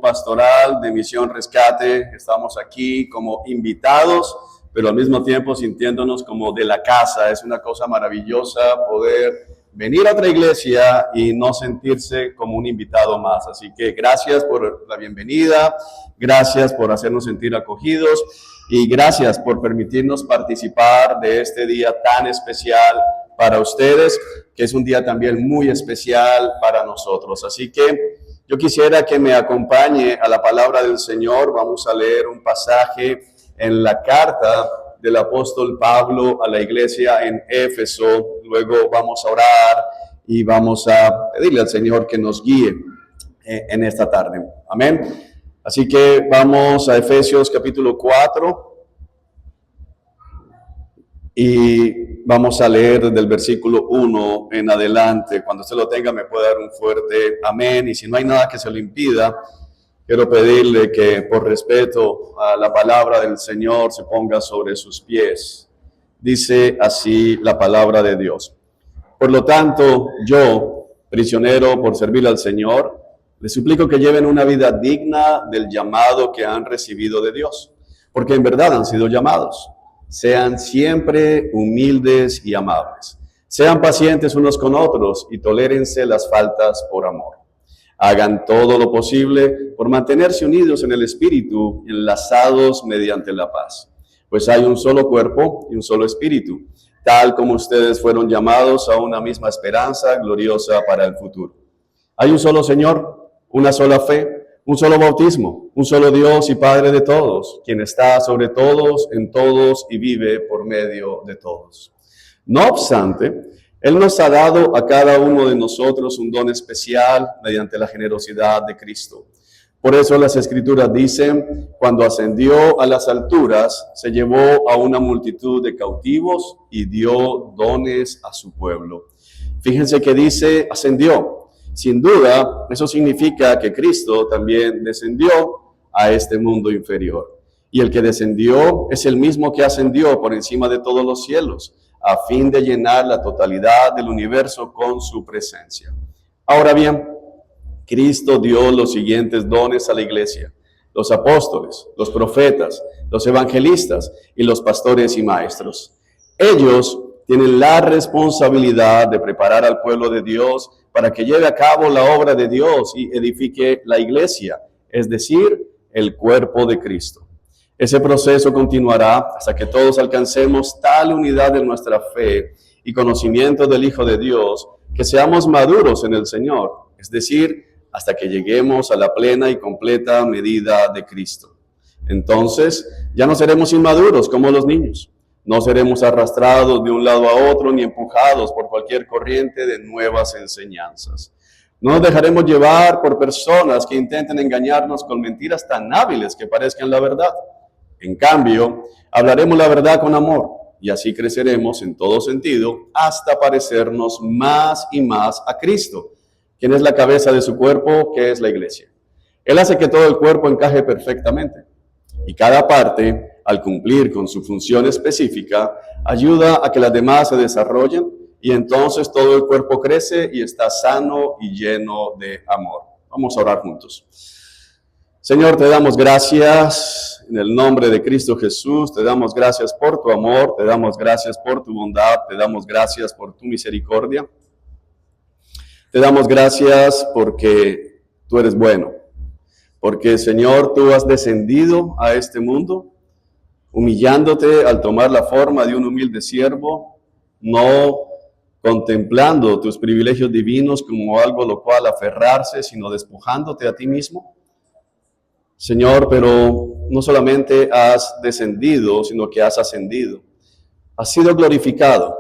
pastoral de Misión Rescate. Estamos aquí como invitados, pero al mismo tiempo sintiéndonos como de la casa. Es una cosa maravillosa poder venir a otra iglesia y no sentirse como un invitado más. Así que gracias por la bienvenida, gracias por hacernos sentir acogidos y gracias por permitirnos participar de este día tan especial para ustedes, que es un día también muy especial para nosotros. Así que yo quisiera que me acompañe a la palabra del Señor. Vamos a leer un pasaje en la carta del apóstol Pablo a la iglesia en Éfeso. Luego vamos a orar y vamos a pedirle al Señor que nos guíe en esta tarde. Amén. Así que vamos a Efesios capítulo 4 y vamos a leer desde el versículo 1 en adelante. Cuando usted lo tenga me puede dar un fuerte amén, y si no hay nada que se lo impida, quiero pedirle que por respeto a la palabra del Señor se ponga sobre sus pies. Dice así la palabra de Dios: por lo tanto, yo, prisionero por servir al Señor, les suplico que lleven una vida digna del llamado que han recibido de Dios, porque en verdad han sido llamados. Sean siempre humildes y amables. Sean pacientes unos con otros y tolérense las faltas por amor. Hagan todo lo posible por mantenerse unidos en el Espíritu, enlazados mediante la paz. Pues hay un solo cuerpo y un solo Espíritu, tal como ustedes fueron llamados a una misma esperanza gloriosa para el futuro. Hay un solo Señor, una sola fe, un solo bautismo, un solo Dios y Padre de todos, quien está sobre todos, en todos y vive por medio de todos. No obstante, Él nos ha dado a cada uno de nosotros un don especial mediante la generosidad de Cristo. Por eso las Escrituras dicen: cuando ascendió a las alturas, se llevó a una multitud de cautivos y dio dones a su pueblo. Fíjense que dice ascendió. Sin duda, eso significa que Cristo también descendió a este mundo inferior. Y el que descendió es el mismo que ascendió por encima de todos los cielos, a fin de llenar la totalidad del universo con su presencia. Ahora bien, Cristo dio los siguientes dones a la iglesia: los apóstoles, los profetas, los evangelistas y los pastores y maestros. Ellos tienen la responsabilidad de preparar al pueblo de Dios para que lleve a cabo la obra de Dios y edifique la iglesia, es decir, el cuerpo de Cristo. Ese proceso continuará hasta que todos alcancemos tal unidad de nuestra fe y conocimiento del Hijo de Dios, que seamos maduros en el Señor, es decir, hasta que lleguemos a la plena y completa medida de Cristo. Entonces, ya no seremos inmaduros como los niños. No seremos arrastrados de un lado a otro ni empujados por cualquier corriente de nuevas enseñanzas. No nos dejaremos llevar por personas que intenten engañarnos con mentiras tan hábiles que parezcan la verdad. En cambio, hablaremos la verdad con amor y así creceremos en todo sentido hasta parecernos más y más a Cristo, quien es la cabeza de su cuerpo, que es la iglesia. Él hace que todo el cuerpo encaje perfectamente y cada parte, al cumplir con su función específica, ayuda a que las demás se desarrollen y entonces todo el cuerpo crece y está sano y lleno de amor. Vamos a orar juntos. Señor, te damos gracias en el nombre de Cristo Jesús. Te damos gracias por tu amor, te damos gracias por tu bondad, te damos gracias por tu misericordia. Te damos gracias porque tú eres bueno, porque, Señor, tú has descendido a este mundo humillándote al tomar la forma de un humilde siervo, no contemplando tus privilegios divinos como algo a lo cual aferrarse, sino despojándote a ti mismo. Señor, pero no solamente has descendido, sino que has ascendido. Has sido glorificado.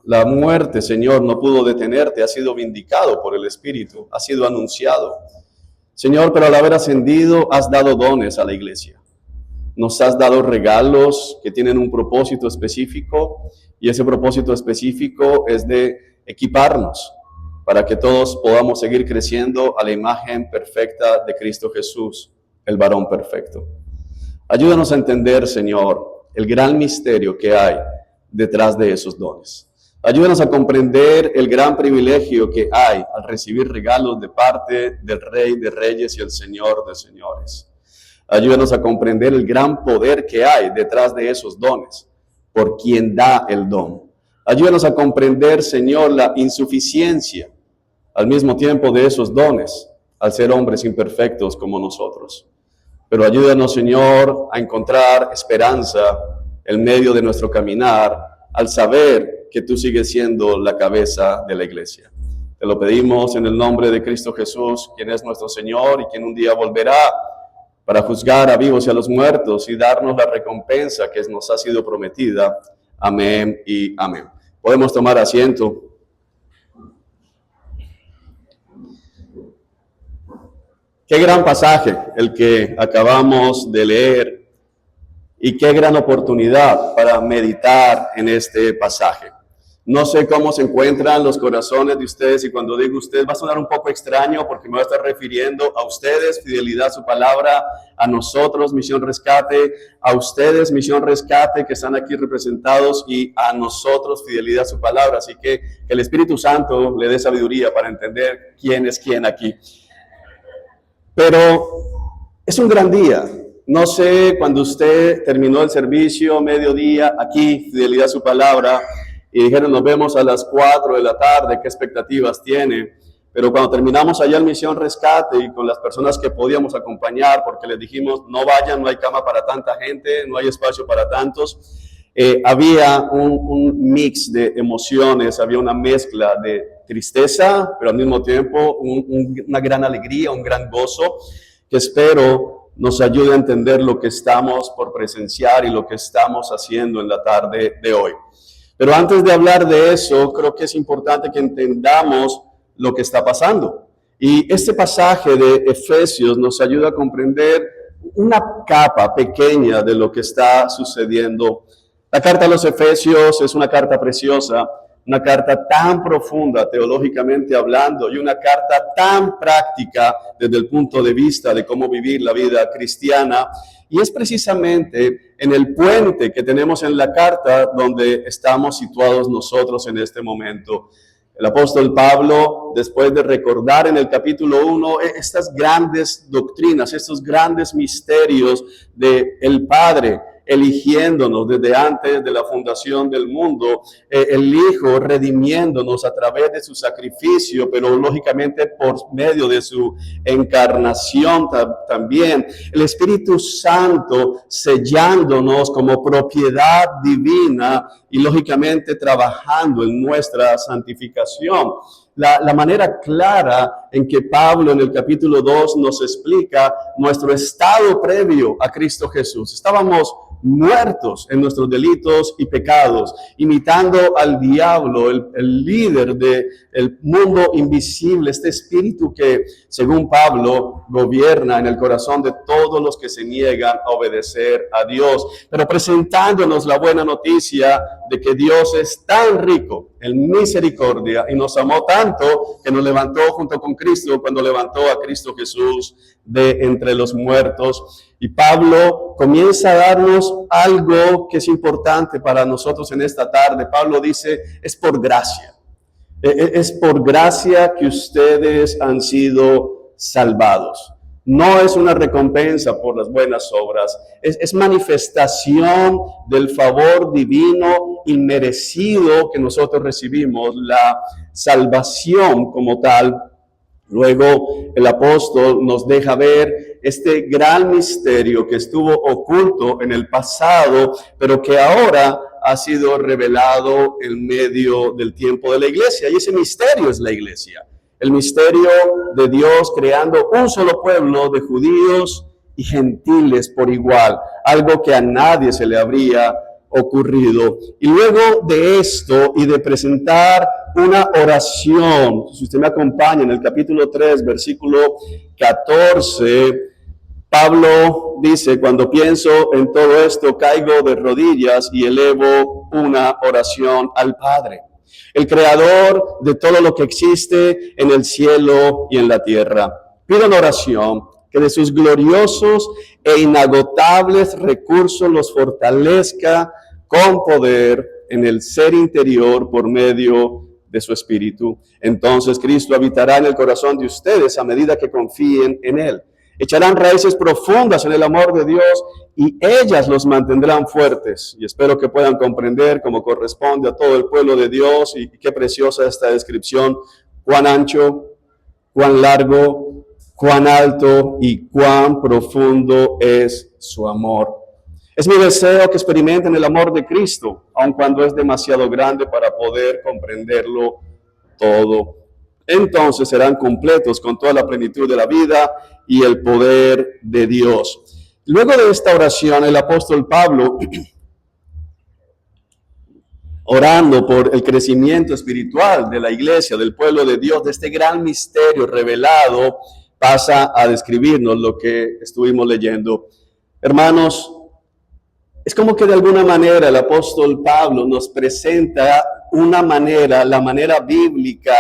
La muerte, Señor, no pudo detenerte, has sido vindicado por el Espíritu, has sido anunciado. Señor, pero al haber ascendido, has dado dones a la iglesia. Nos has dado regalos que tienen un propósito específico, y ese propósito específico es de equiparnos para que todos podamos seguir creciendo a la imagen perfecta de Cristo Jesús, el varón perfecto. Ayúdanos a entender, Señor, el gran misterio que hay detrás de esos dones. Ayúdanos a comprender el gran privilegio que hay al recibir regalos de parte del Rey de Reyes y el Señor de Señores. Ayúdanos a comprender el gran poder que hay detrás de esos dones, por quien da el don. Ayúdanos a comprender, Señor, la insuficiencia al mismo tiempo de esos dones, al ser hombres imperfectos como nosotros. Pero ayúdanos, Señor, a encontrar esperanza en medio de nuestro caminar, al saber que tú sigues siendo la cabeza de la iglesia. Te lo pedimos en el nombre de Cristo Jesús, quien es nuestro Señor y quien un día volverá para juzgar a vivos y a los muertos y darnos la recompensa que nos ha sido prometida. Amén y amén. Podemos tomar asiento. Qué gran pasaje el que acabamos de leer y qué gran oportunidad para meditar en este pasaje. No sé cómo se encuentran los corazones de ustedes, y cuando digo ustedes va a sonar un poco extraño porque me voy a estar refiriendo a ustedes, Fidelidad a su palabra, a nosotros, Misión Rescate, a ustedes, Misión Rescate, que están aquí representados, y a nosotros, Fidelidad a su palabra. Así que el Espíritu Santo le dé sabiduría para entender quién es quién aquí. Pero es un gran día. No sé, cuando usted terminó el servicio, mediodía, aquí, Fidelidad a su palabra, y dijeron, nos vemos a las 4 de la tarde, ¿qué expectativas tiene? Pero cuando terminamos allá en Misión Rescate y con las personas que podíamos acompañar, porque les dijimos, no vayan, no hay cama para tanta gente, no hay espacio para tantos, había un mix de emociones, había una mezcla de tristeza, pero al mismo tiempo una gran alegría, un gran gozo, que espero nos ayude a entender lo que estamos por presenciar y lo que estamos haciendo en la tarde de hoy. Pero antes de hablar de eso, creo que es importante que entendamos lo que está pasando. Y este pasaje de Efesios nos ayuda a comprender una capa pequeña de lo que está sucediendo. La carta a los Efesios es una carta preciosa, una carta tan profunda teológicamente hablando y una carta tan práctica desde el punto de vista de cómo vivir la vida cristiana. Y es precisamente en el puente que tenemos en la carta donde estamos situados nosotros en este momento. El apóstol Pablo, después de recordar en el capítulo 1 estas grandes doctrinas, estos grandes misterios del Padre, eligiéndonos desde antes de la fundación del mundo, el Hijo redimiéndonos a través de su sacrificio, pero lógicamente por medio de su encarnación también, el Espíritu Santo sellándonos como propiedad divina y lógicamente trabajando en nuestra santificación. La manera clara en que Pablo en el capítulo 2 nos explica nuestro estado previo a Cristo Jesús. Estábamos muertos en nuestros delitos y pecados, imitando al diablo, el líder del mundo invisible, este espíritu que, según Pablo, gobierna en el corazón de todos los que se niegan a obedecer a Dios, pero presentándonos la buena noticia de que Dios es tan rico en misericordia y nos amó tanto que nos levantó junto con Cristo cuando levantó a Cristo Jesús de entre los muertos. Y Pablo comienza a darnos algo que es importante para nosotros en esta tarde. Pablo dice, es por gracia. Es por gracia que ustedes han sido salvados. No es una recompensa por las buenas obras. Es manifestación del favor divino inmerecido que nosotros recibimos, la salvación como tal. Luego el apóstol nos deja ver este gran misterio que estuvo oculto en el pasado, pero que ahora ha sido revelado en medio del tiempo de la iglesia. Y ese misterio es la iglesia. El misterio de Dios creando un solo pueblo de judíos y gentiles por igual. Algo que a nadie se le habría ocurrido. Y luego de esto y de presentar una oración, si usted me acompaña en el capítulo 3, versículo 14, Pablo dice, cuando pienso en todo esto, caigo de rodillas y elevo una oración al Padre, el creador de todo lo que existe en el cielo y en la tierra. Pido en oración que de sus gloriosos e inagotables recursos los fortalezca con poder en el ser interior por medio de su Espíritu. Entonces Cristo habitará en el corazón de ustedes a medida que confíen en Él. Echarán raíces profundas en el amor de Dios y ellas los mantendrán fuertes. Y espero que puedan comprender como corresponde a todo el pueblo de Dios, y qué preciosa esta descripción, cuán ancho, cuán largo, cuán alto y cuán profundo es su amor. Es mi deseo que experimenten el amor de Cristo, aun cuando es demasiado grande para poder comprenderlo todo. Entonces serán completos con toda la plenitud de la vida y el poder de Dios. Luego de esta oración, el apóstol Pablo, orando por el crecimiento espiritual de la iglesia, del pueblo de Dios, de este gran misterio revelado, pasa a describirnos lo que estuvimos leyendo. Hermanos, es como que de alguna manera el apóstol Pablo nos presenta una manera, la manera bíblica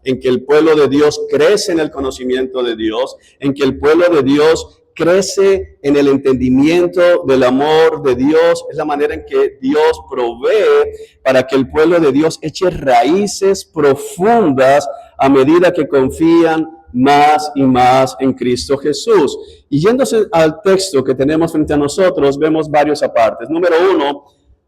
en que el pueblo de Dios crece en el conocimiento de Dios, en que el pueblo de Dios crece en el entendimiento del amor de Dios. Es la manera en que Dios provee para que el pueblo de Dios eche raíces profundas a medida que confían más y más en Cristo Jesús. Y yéndose al texto que tenemos frente a nosotros, vemos varios apartes. Número uno,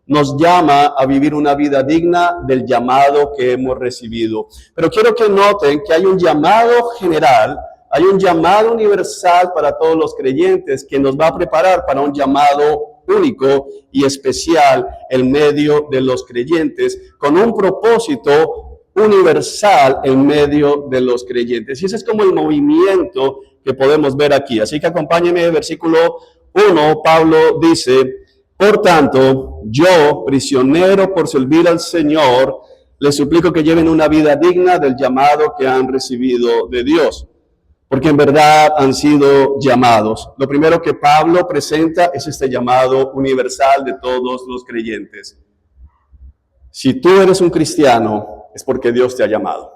nos llama a vivir una vida digna del llamado que hemos recibido. Pero quiero que noten que hay un llamado general, hay un llamado universal para todos los creyentes que nos va a preparar para un llamado único y especial en medio de los creyentes, con un propósito universal en medio de los creyentes. Y ese es como el movimiento que podemos ver aquí. Así que acompáñenme, versículo 1, Pablo dice: por tanto, yo, prisionero por servir al Señor, les suplico que lleven una vida digna del llamado que han recibido de Dios, porque en verdad han sido llamados. Lo primero que Pablo presenta es este llamado universal de todos los creyentes. Si tú eres un cristiano, es porque Dios te ha llamado.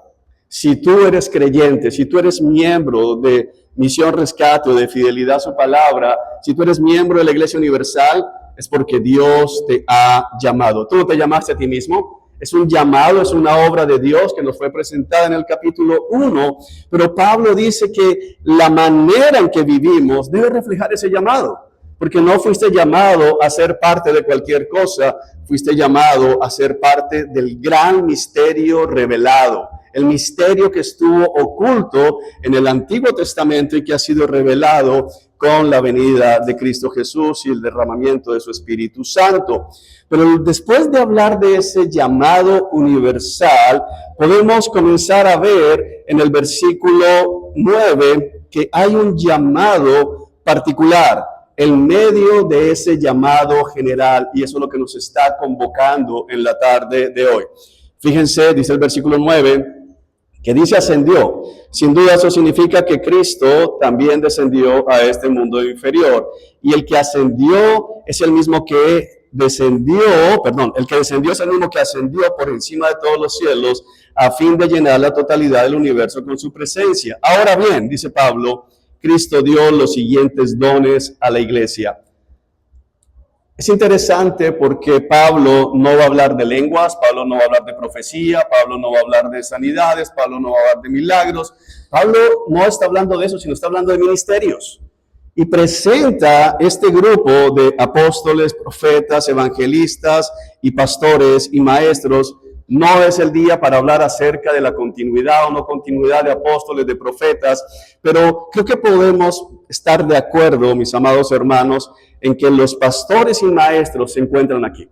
Si tú eres creyente, si tú eres miembro de Misión Rescate o de Fidelidad a su Palabra, si tú eres miembro de la Iglesia Universal, es porque Dios te ha llamado. Tú no te llamaste a ti mismo. Es un llamado, es una obra de Dios que nos fue presentada en el capítulo 1. Pero Pablo dice que la manera en que vivimos debe reflejar ese llamado. Porque no fuiste llamado a ser parte de cualquier cosa, fuiste llamado a ser parte del gran misterio revelado. El misterio que estuvo oculto en el Antiguo Testamento y que ha sido revelado con la venida de Cristo Jesús y el derramamiento de su Espíritu Santo. Pero después de hablar de ese llamado universal, podemos comenzar a ver en el versículo 9 que hay un llamado particular en medio de ese llamado general, y eso es lo que nos está convocando en la tarde de hoy. Fíjense, dice el versículo 9, que dice ascendió. Sin duda eso significa que Cristo también descendió a este mundo inferior, y el que ascendió es el mismo que descendió, el que descendió es el mismo que ascendió por encima de todos los cielos, a fin de llenar la totalidad del universo con su presencia. Ahora bien, dice Pablo, Cristo dio los siguientes dones a la iglesia. Es interesante porque Pablo no va a hablar de lenguas, Pablo no va a hablar de profecía, Pablo no va a hablar de sanidades, Pablo no va a hablar de milagros. Pablo no está hablando de eso, sino está hablando de ministerios. Y presenta este grupo de apóstoles, profetas, evangelistas y pastores y maestros. No es el día para hablar acerca de la continuidad o no continuidad de apóstoles, de profetas, pero creo que podemos estar de acuerdo, mis amados hermanos, en que los pastores y maestros se encuentran aquí,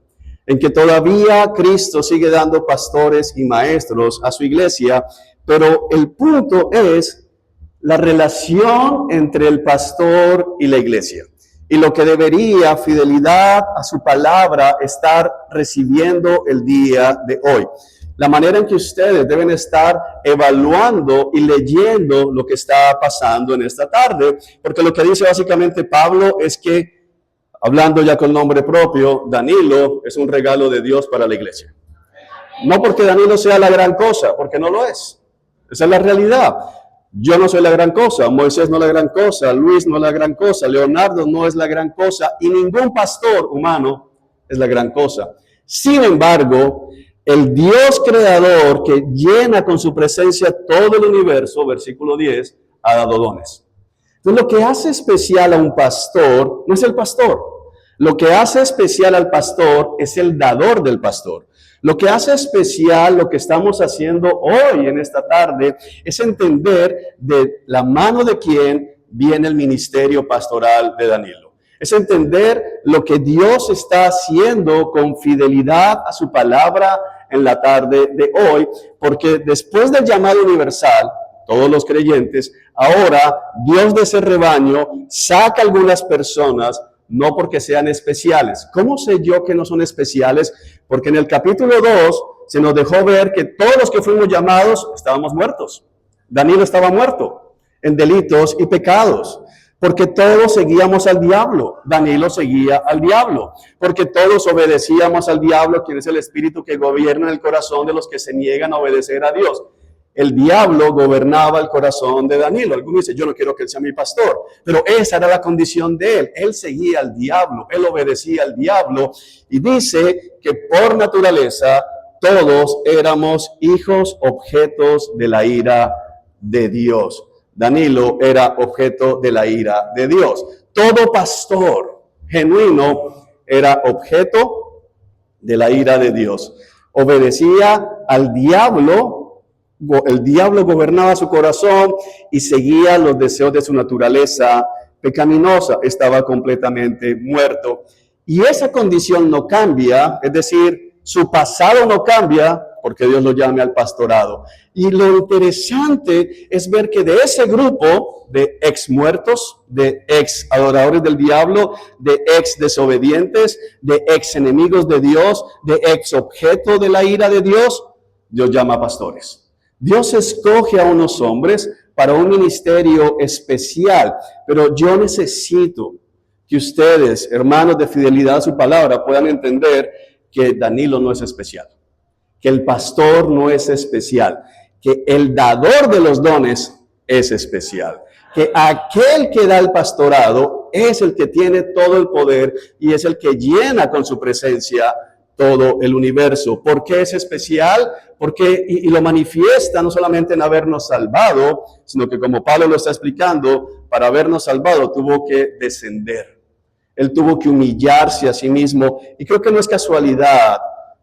en que todavía Cristo sigue dando pastores y maestros a su iglesia, pero el punto es la relación entre el pastor y la iglesia. Y lo que debería, fidelidad a su palabra, estar recibiendo el día de hoy. La manera en que ustedes deben estar evaluando y leyendo lo que está pasando en esta tarde. Porque lo que dice básicamente Pablo es que, hablando ya con nombre propio, Danilo es un regalo de Dios para la iglesia. No porque Danilo sea la gran cosa, porque no lo es. Esa es la realidad. Yo no soy la gran cosa, Moisés no es la gran cosa, Luis no es la gran cosa, Leonardo no es la gran cosa y ningún pastor humano es la gran cosa. Sin embargo, el Dios creador que llena con su presencia todo el universo, versículo 10, ha dado dones. Entonces, lo que hace especial a un pastor no es el pastor. Lo que hace especial al pastor es el dador del pastor. Lo que hace especial lo que estamos haciendo hoy en esta tarde es entender de la mano de quién viene el ministerio pastoral de Danilo. Es entender lo que Dios está haciendo con fidelidad a su palabra en la tarde de hoy, porque después del llamado universal, todos los creyentes, ahora Dios de ese rebaño saca a algunas personas, no porque sean especiales. ¿Cómo sé yo que no son especiales? Porque en el capítulo 2 se nos dejó ver que todos los que fuimos llamados estábamos muertos. Danilo estaba muerto en delitos y pecados. Porque todos seguíamos al diablo. Danilo seguía al diablo. Porque todos obedecíamos al diablo, quien es el espíritu que gobierna el corazón de los que se niegan a obedecer a Dios. El diablo gobernaba el corazón de Danilo. Alguno dice, yo no quiero que él sea mi pastor. Pero esa era la condición de él. Él seguía al diablo. Él obedecía al diablo. Y dice que por naturaleza todos éramos hijos, objetos de la ira de Dios. Danilo era objeto de la ira de Dios. Todo pastor genuino era objeto de la ira de Dios. Obedecía al diablo, el diablo gobernaba su corazón y seguía los deseos de su naturaleza pecaminosa. Estaba completamente muerto. Y esa condición no cambia, es decir, su pasado no cambia porque Dios lo llame al pastorado. Y lo interesante es ver que de ese grupo de ex muertos, de ex adoradores del diablo, de ex desobedientes, de ex enemigos de Dios, de ex objeto de la ira de Dios, Dios llama pastores. Dios escoge a unos hombres para un ministerio especial, pero yo necesito que ustedes, hermanos de fidelidad a su palabra, puedan entender que Danilo no es especial, que el pastor no es especial, que el dador de los dones es especial, que aquel que da el pastorado es el que tiene todo el poder y es el que llena con su presencia todo el universo. ¿Por qué es especial? Porque, y lo manifiesta no solamente en habernos salvado, sino que como Pablo lo está explicando, para habernos salvado tuvo que descender. Él tuvo que humillarse a sí mismo. Y creo que no es casualidad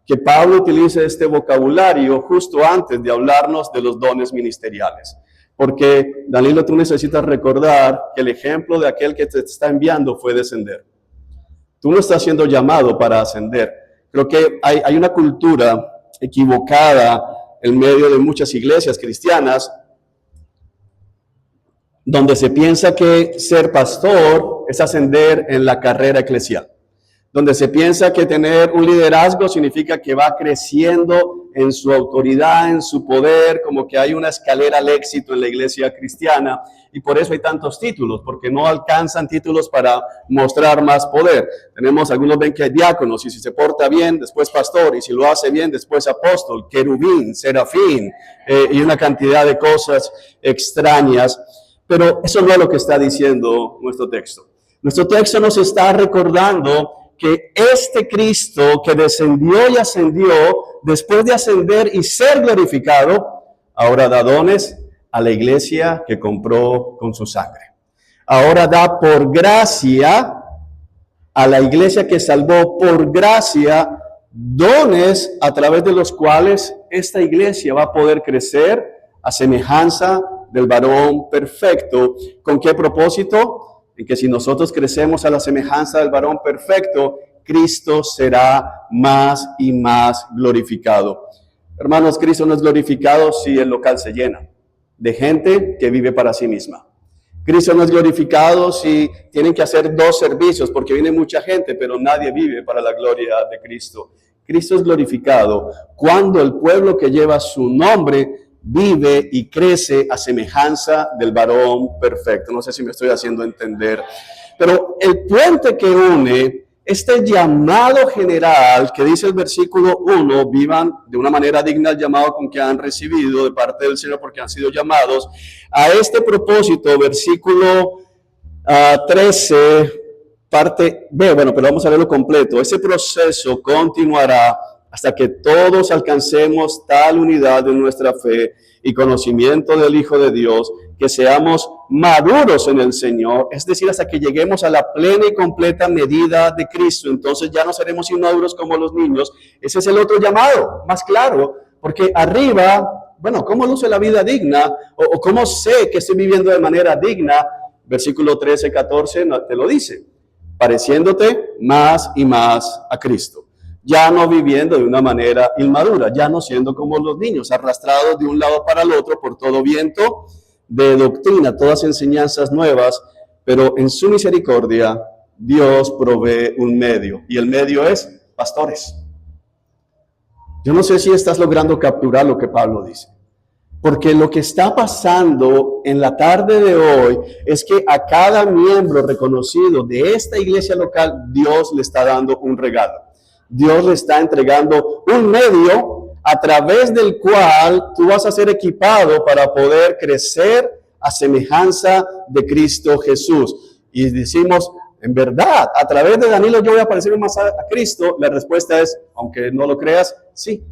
que Pablo utilice este vocabulario justo antes de hablarnos de los dones ministeriales. Porque, Danilo, tú necesitas recordar que el ejemplo de aquel que te está enviando fue descender. Tú no estás siendo llamado para ascender. Creo que hay una cultura equivocada en medio de muchas iglesias cristianas donde se piensa que ser pastor es ascender en la carrera eclesial, donde se piensa que tener un liderazgo significa que va creciendo en su autoridad, en su poder, como que hay una escalera al éxito en la iglesia cristiana, y por eso hay tantos títulos, porque no alcanzan títulos para mostrar más poder. Algunos ven que hay diáconos, y si se porta bien, después pastor, y si lo hace bien, después apóstol, querubín, serafín, y una cantidad de cosas extrañas. Pero eso no es lo que está diciendo nuestro texto. Nuestro texto nos está recordando que este Cristo que descendió y ascendió, después de ascender y ser glorificado, ahora da dones a la iglesia que compró con su sangre. Ahora da por gracia a la iglesia que salvó por gracia dones a través de los cuales esta iglesia va a poder crecer a semejanza del varón perfecto. ¿Con qué propósito? En que si nosotros crecemos a la semejanza del varón perfecto, Cristo será más y más glorificado. Hermanos, Cristo no es glorificado si el local se llena de gente que vive para sí misma. Cristo no es glorificado si tienen que hacer 2 servicios porque viene mucha gente, pero nadie vive para la gloria de Cristo. Cristo es glorificado cuando el pueblo que lleva su nombre vive y crece a semejanza del varón perfecto. No sé si me estoy haciendo entender. Pero el puente que une este llamado general que dice el versículo 1, vivan de una manera digna el llamado con que han recibido de parte del Señor porque han sido llamados, a este propósito, versículo 13, parte B, bueno, pero vamos a verlo completo. Ese proceso continuará hasta que todos alcancemos tal unidad de nuestra fe y conocimiento del Hijo de Dios, que seamos maduros en el Señor, es decir, hasta que lleguemos a la plena y completa medida de Cristo. Entonces ya no seremos inmaduros como los niños. Ese es el otro llamado, más claro, porque arriba, bueno, ¿cómo luce la vida digna? O ¿cómo sé que estoy viviendo de manera digna? Versículo 13, 14 te lo dice, pareciéndote más y más a Cristo. Ya no viviendo de una manera inmadura, ya no siendo como los niños, arrastrados de un lado para el otro por todo viento de doctrina, todas enseñanzas nuevas, pero en su misericordia Dios provee un medio, y el medio es pastores. Yo no sé si estás logrando capturar lo que Pablo dice, porque lo que está pasando en la tarde de hoy es que a cada miembro reconocido de esta iglesia local, Dios le está dando un regalo. Dios le está entregando un medio a través del cual tú vas a ser equipado para poder crecer a semejanza de Cristo Jesús. Y decimos, en verdad, a través de Danilo yo voy a parecerme más a Cristo. La respuesta es, aunque no lo creas, sí.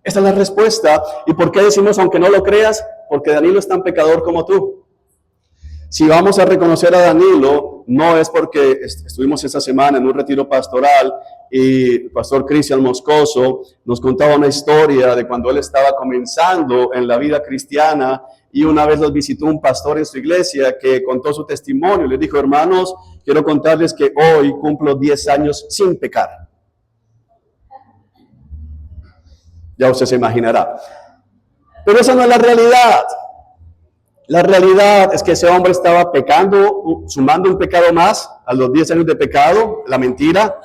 Esa es la respuesta. ¿Y por qué decimos aunque no lo creas? Porque Danilo es tan pecador como tú. Si vamos a reconocer a Danilo, no es porque estuvimos esta semana en un retiro pastoral y el pastor Cristian Moscoso nos contaba una historia de cuando él estaba comenzando en la vida cristiana, y una vez los visitó un pastor en su iglesia que contó su testimonio. Le dijo, hermanos, quiero contarles que hoy cumplo 10 años sin pecar. Ya usted se imaginará. Pero esa no es la realidad. La realidad es que ese hombre estaba pecando, sumando un pecado más a los 10 años de pecado, la mentira,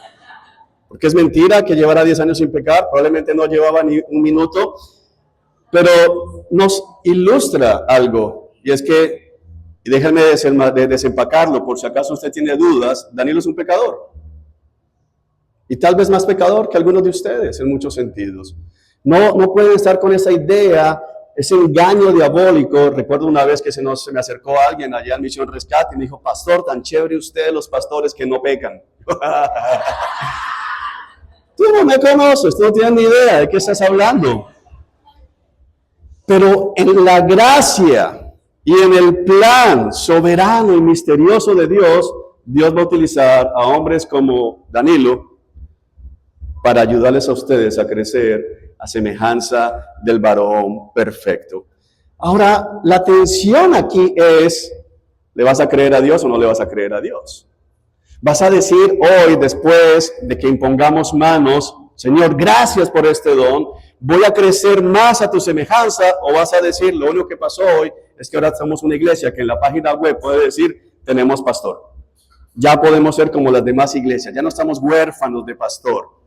porque es mentira que llevara 10 años sin pecar, probablemente no llevaba ni un minuto, pero nos ilustra algo, y es que, y déjenme desempacarlo, por si acaso usted tiene dudas, Danilo es un pecador, y tal vez más pecador que algunos de ustedes en muchos sentidos. No pueden estar con esa idea, ese engaño diabólico. Recuerdo una vez que se me acercó alguien allá en Misión Rescate y me dijo, pastor, tan chévere ustedes los pastores que no pecan. Tú no me conoces, tú no tienes ni idea de qué estás hablando. Pero en la gracia y en el plan soberano y misterioso de Dios, Dios va a utilizar a hombres como Danilo para ayudarles a ustedes a crecer a semejanza del varón perfecto. Ahora, la tensión aquí es, ¿le vas a creer a Dios o no le vas a creer a Dios? ¿Vas a decir hoy, después de que impongamos manos, Señor, gracias por este don, voy a crecer más a tu semejanza? ¿O vas a decir, lo único que pasó hoy es que ahora somos una iglesia que en la página web puede decir, tenemos pastor? Ya podemos ser como las demás iglesias, ya no estamos huérfanos de pastor,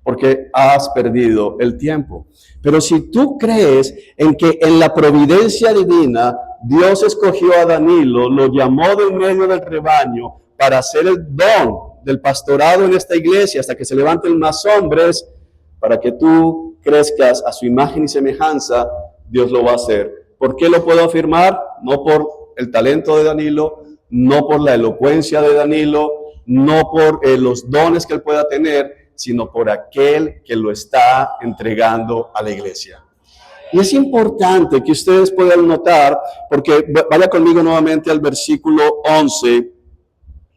porque has perdido el tiempo. Pero si tú crees en que en la providencia divina Dios escogió a Danilo, lo llamó de en medio del rebaño para hacer el don del pastorado en esta iglesia hasta que se levanten más hombres, para que tú crezcas a su imagen y semejanza, Dios lo va a hacer. ¿Por qué lo puedo afirmar? No por el talento de Danilo, no por la elocuencia de Danilo, no por los dones que él pueda tener, sino por aquel que lo está entregando a la iglesia. Y es importante que ustedes puedan notar, porque vaya conmigo nuevamente al versículo 11,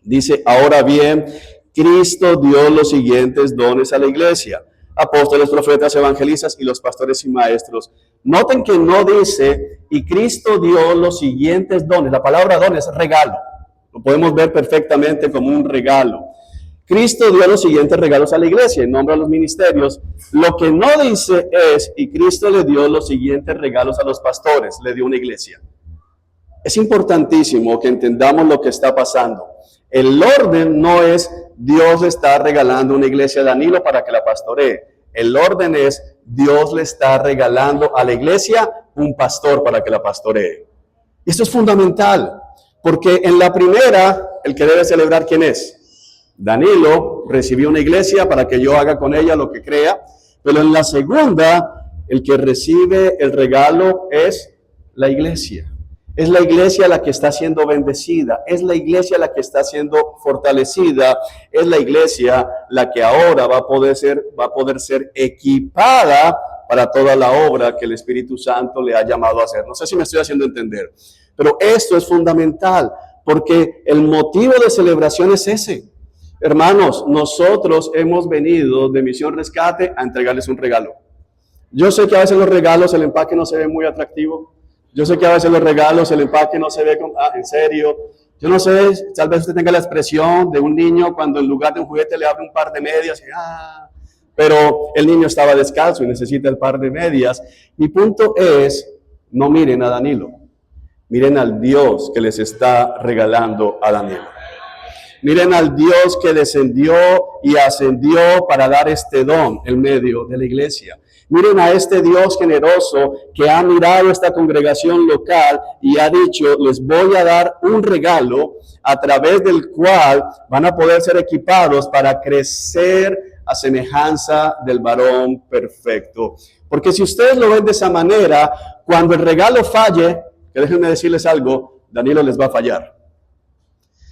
dice, ahora bien, Cristo dio los siguientes dones a la iglesia: apóstoles, profetas, evangelistas y los pastores y maestros. Noten que no dice, y Cristo dio los siguientes dones. La palabra don es regalo. Lo podemos ver perfectamente como un regalo. Cristo dio los siguientes regalos a la iglesia en nombre de los ministerios. Lo que no dice es, y Cristo le dio los siguientes regalos a los pastores, le dio una iglesia. Es importantísimo que entendamos lo que está pasando. El orden no es Dios le está regalando una iglesia a Danilo para que la pastoree. El orden es Dios le está regalando a la iglesia un pastor para que la pastoree. Y esto es fundamental, porque en la primera, el que debe celebrar, ¿quién es? Danilo recibió una iglesia para que yo haga con ella lo que crea, pero en la segunda, el que recibe el regalo es la iglesia. Es la iglesia la que está siendo bendecida, es la iglesia la que está siendo fortalecida, es la iglesia la que ahora va a poder ser equipada para toda la obra que el Espíritu Santo le ha llamado a hacer. No sé si me estoy haciendo entender, pero esto es fundamental, porque el motivo de celebración es ese. Hermanos, nosotros hemos venido de Misión Rescate a entregarles un regalo. Yo sé que a veces los regalos, el empaque no se ve muy atractivo. Yo sé que a veces los regalos, el empaque no se ve en serio. Yo no sé, tal vez usted tenga la expresión de un niño cuando en lugar de un juguete le abre un par de medias. Pero el niño estaba descalzo y necesita el par de medias. Mi punto es, no miren a Danilo. Miren al Dios que les está regalando a Danilo. Miren al Dios que descendió y ascendió para dar este don en medio de la iglesia. Miren a este Dios generoso que ha mirado esta congregación local y ha dicho, les voy a dar un regalo a través del cual van a poder ser equipados para crecer a semejanza del varón perfecto. Porque si ustedes lo ven de esa manera, cuando el regalo falle, que déjenme decirles algo, Danilo les va a fallar.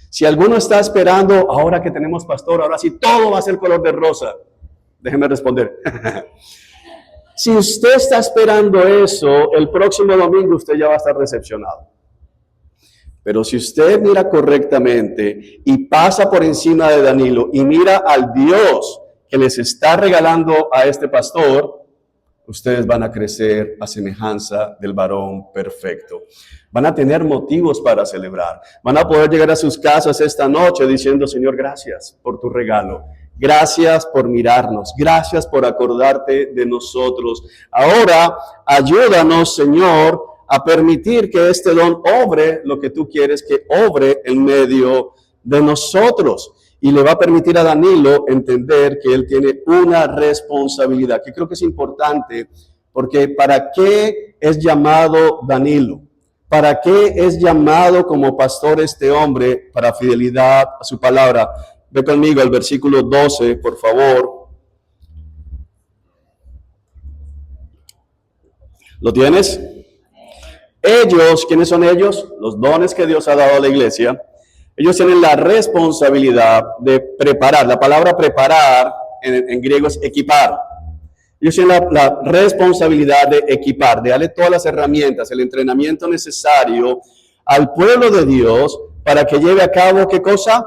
Si alguno está esperando, ahora que tenemos pastor, ahora sí todo va a ser color de rosa, déjenme responder. Si usted está esperando eso, el próximo domingo usted ya va a estar decepcionado. Pero si usted mira correctamente y pasa por encima de Danilo y mira al Dios que les está regalando a este pastor, ustedes van a crecer a semejanza del varón perfecto. Van a tener motivos para celebrar. Van a poder llegar a sus casas esta noche diciendo, Señor, gracias por tu regalo. Gracias por mirarnos, gracias por acordarte de nosotros. Ahora, ayúdanos, Señor, a permitir que este don obre lo que tú quieres que obre en medio de nosotros. Y le va a permitir a Danilo entender que él tiene una responsabilidad, que creo que es importante, porque ¿para qué es llamado Danilo? ¿Para qué es llamado como pastor este hombre? Para fidelidad a su palabra. Ve conmigo al versículo 12, por favor. ¿Lo tienes? Ellos, ¿quiénes son ellos? Los dones que Dios ha dado a la iglesia. Ellos tienen la responsabilidad de preparar. La palabra preparar en griego es equipar. Ellos tienen la responsabilidad de equipar, de darle todas las herramientas, el entrenamiento necesario al pueblo de Dios para que lleve a cabo, ¿qué cosa?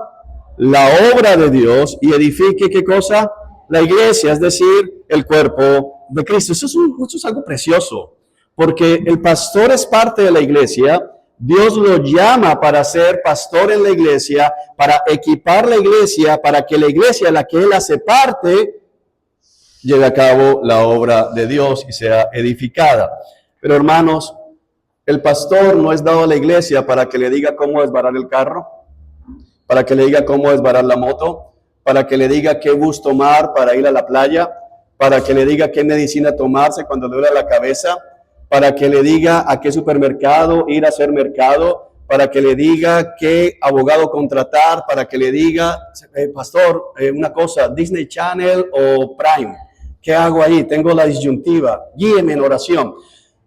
La obra de Dios y edifique, ¿qué cosa? La iglesia, es decir, el cuerpo de Cristo. Eso es algo precioso, porque el pastor es parte de la iglesia. Dios lo llama para ser pastor en la iglesia, para equipar la iglesia, para que la iglesia a la que él hace parte lleve a cabo la obra de Dios y sea edificada. Pero hermanos, el pastor no es dado a la iglesia para que le diga cómo desbarar el carro, para que le diga cómo desbarar la moto, para que le diga qué bus tomar para ir a la playa, para que le diga qué medicina tomarse cuando le duele la cabeza, para que le diga a qué supermercado ir a hacer mercado, para que le diga qué abogado contratar, para que le diga, pastor, una cosa, Disney Channel o Prime, ¿qué hago ahí? Tengo la disyuntiva, guíeme en oración.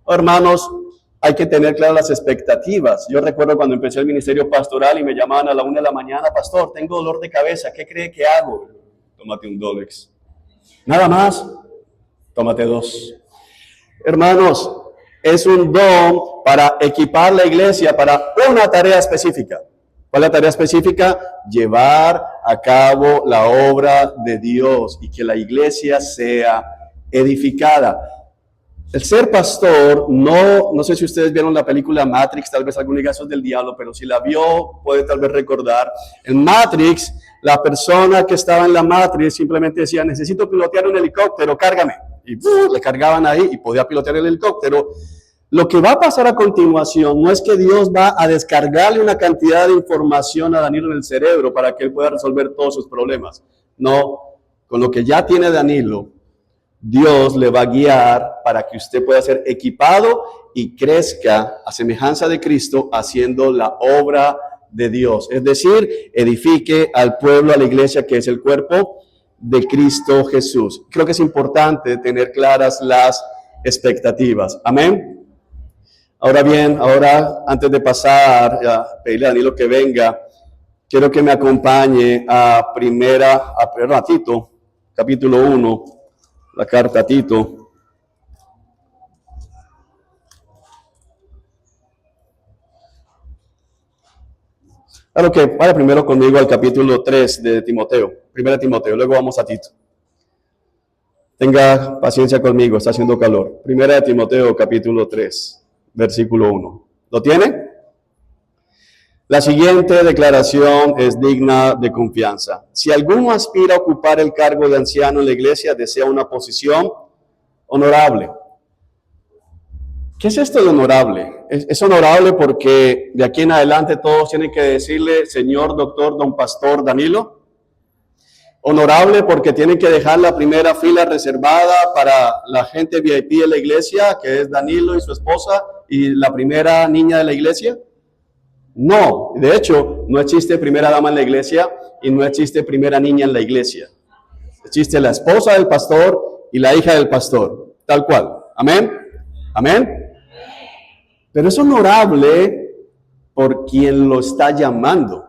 Hermanos, hay que tener claras las expectativas. Yo recuerdo cuando empecé el ministerio pastoral y me llamaban a la 1 de la mañana, pastor, tengo dolor de cabeza, ¿qué cree que hago? Tómate un Dolex. Nada más, tómate 2. Hermanos, es un don para equipar la iglesia para una tarea específica. ¿Cuál es la tarea específica? Llevar a cabo la obra de Dios y que la iglesia sea edificada. El ser pastor, no sé si ustedes vieron la película Matrix, tal vez algún caso del diablo, pero si la vio, puede tal vez recordar. En Matrix, la persona que estaba en la Matrix simplemente decía, necesito pilotear un helicóptero, cárgame. Y le cargaban ahí y podía pilotear el helicóptero. Lo que va a pasar a continuación no es que Dios va a descargarle una cantidad de información a Danilo en el cerebro para que él pueda resolver todos sus problemas. No, con lo que ya tiene Danilo, Dios le va a guiar para que usted pueda ser equipado y crezca a semejanza de Cristo haciendo la obra de Dios. Es decir, edifique al pueblo, a la iglesia que es el cuerpo de Cristo Jesús. Creo que es importante tener claras las expectativas. Amén. Ahora bien, antes de pasar a pedirle a Danilo que venga, quiero que me acompañe a Tito, capítulo 1, la carta a Tito. Claro que vaya primero conmigo al capítulo 3 de Timoteo, 1 Timoteo, luego vamos a Tito. Tenga paciencia conmigo, está haciendo calor. 1 Timoteo, capítulo 3, versículo 1. ¿Lo tiene? La siguiente declaración es digna de confianza. Si alguno aspira a ocupar el cargo de anciano en la iglesia, desea una posición honorable. ¿Qué es esto de honorable? Es honorable porque de aquí en adelante todos tienen que decirle, señor doctor, don pastor Danilo. Honorable porque tienen que dejar la primera fila reservada para la gente VIP de la iglesia, que es Danilo y su esposa, y la primera niña de la iglesia. No, de hecho, no existe primera dama en la iglesia y no existe primera niña en la iglesia. Existe la esposa del pastor y la hija del pastor, tal cual. Amén. Amén. Pero es honorable por quien lo está llamando.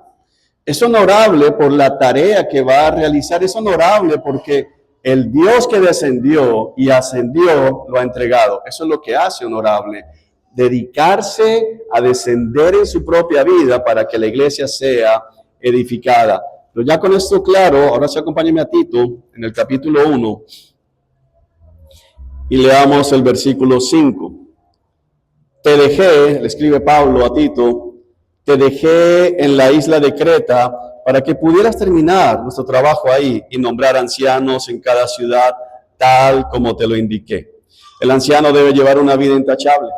Es honorable por la tarea que va a realizar. Es honorable porque el Dios que descendió y ascendió lo ha entregado. Eso es lo que hace honorable. Dedicarse a descender en su propia vida para que la iglesia sea edificada. Pero ya con esto claro, ahora sí acompáñenme a Tito en el capítulo 1 y leamos el versículo 5. Te dejé, le escribe Pablo a Tito, te dejé en la isla de Creta para que pudieras terminar nuestro trabajo ahí y nombrar ancianos en cada ciudad tal como te lo indiqué. El anciano debe llevar una vida intachable.